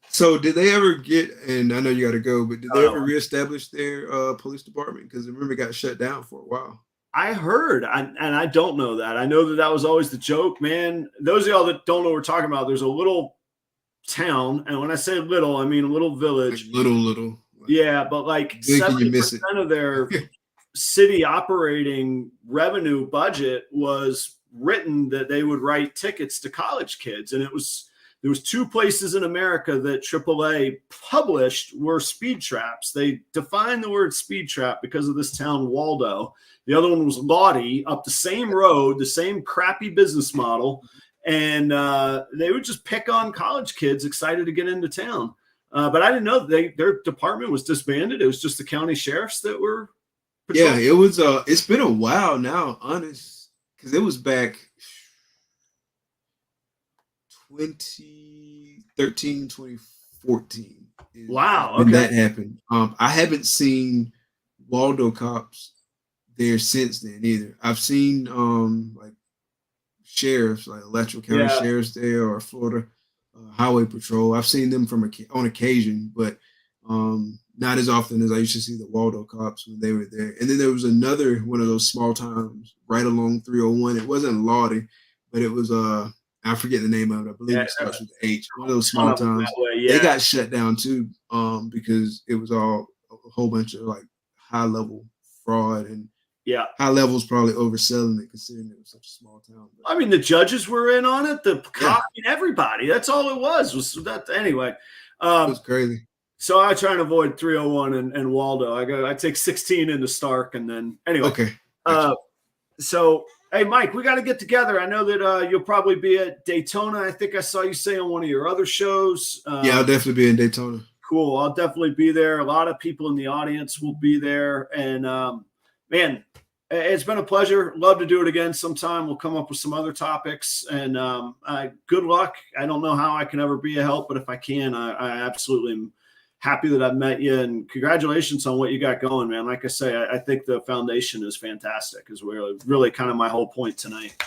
So did they ever get? And I know you got to go, but did they ever reestablish their police department? Because I remember it got shut down for a while. I heard, and I don't know that. I know that was always the joke, man. Those of y'all that don't know what we're talking about, there's a little town, and when I say little, I mean a little village. Little. Yeah, but 70% of their city operating revenue budget was written that they would write tickets to college kids, and there was 2 places in America that AAA published were speed traps. They defined the word speed trap because of this town Waldo. The other one was Lottie, up the same road, the same crappy business model, and they would just pick on college kids excited to get into town. But I didn't know their department was disbanded. It was just the county sheriffs that were patrolling. Yeah, it was. It's been a while now, honest. Because it was back 2013, 2014. Wow. When that happened. I haven't seen Waldo cops there since then either. I've seen sheriffs, like Electrical County sheriffs there, or Florida highway patrol. I've seen them on occasion, but not as often as I used to see the Waldo cops when they were there. And then there was another one of those small towns right along 301. It wasn't Lottie, but it was I forget the name of it. I believe it starts with H. One of those small towns. They got shut down too, because it was all a whole bunch of like high level fraud, and high levels probably overselling it considering it was such a small town. But, I mean, the judges were in on it, the cop, everybody. That's all it was that anyway. It was crazy. So I try and avoid 301 and Waldo. I take 16 into Stark, and then anyway. Okay. Gotcha. So hey, Mike, we got to get together. I know that you'll probably be at Daytona. I think I saw you say on one of your other shows. Yeah, I'll definitely be in Daytona. Cool. I'll definitely be there. A lot of people in the audience will be there. And man, it's been a pleasure. Love to do it again sometime. We'll come up with some other topics. And good luck. I don't know how I can ever be a help, but if I can, I absolutely am happy that I've met you, and congratulations on what you got going, man. Like I say, I think the foundation is fantastic, is really kind of my whole point tonight.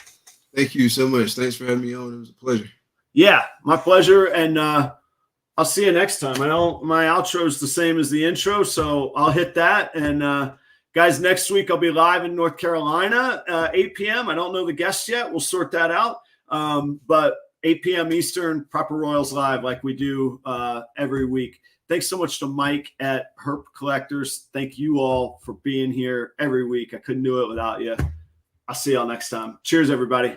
Thank you so much. Thanks for having me on. It was a pleasure. Yeah, my pleasure. And I'll see you next time. I know my outro is the same as the intro, so I'll hit that. And guys, next week I'll be live in North Carolina, 8 p.m. I don't know the guests yet. We'll sort that out. But 8 p.m. Eastern, Proper Royals Live, like we do every week. Thanks so much to Mike at Herp Collectors. Thank you all for being here every week. I couldn't do it without you. I'll see y'all next time. Cheers, everybody.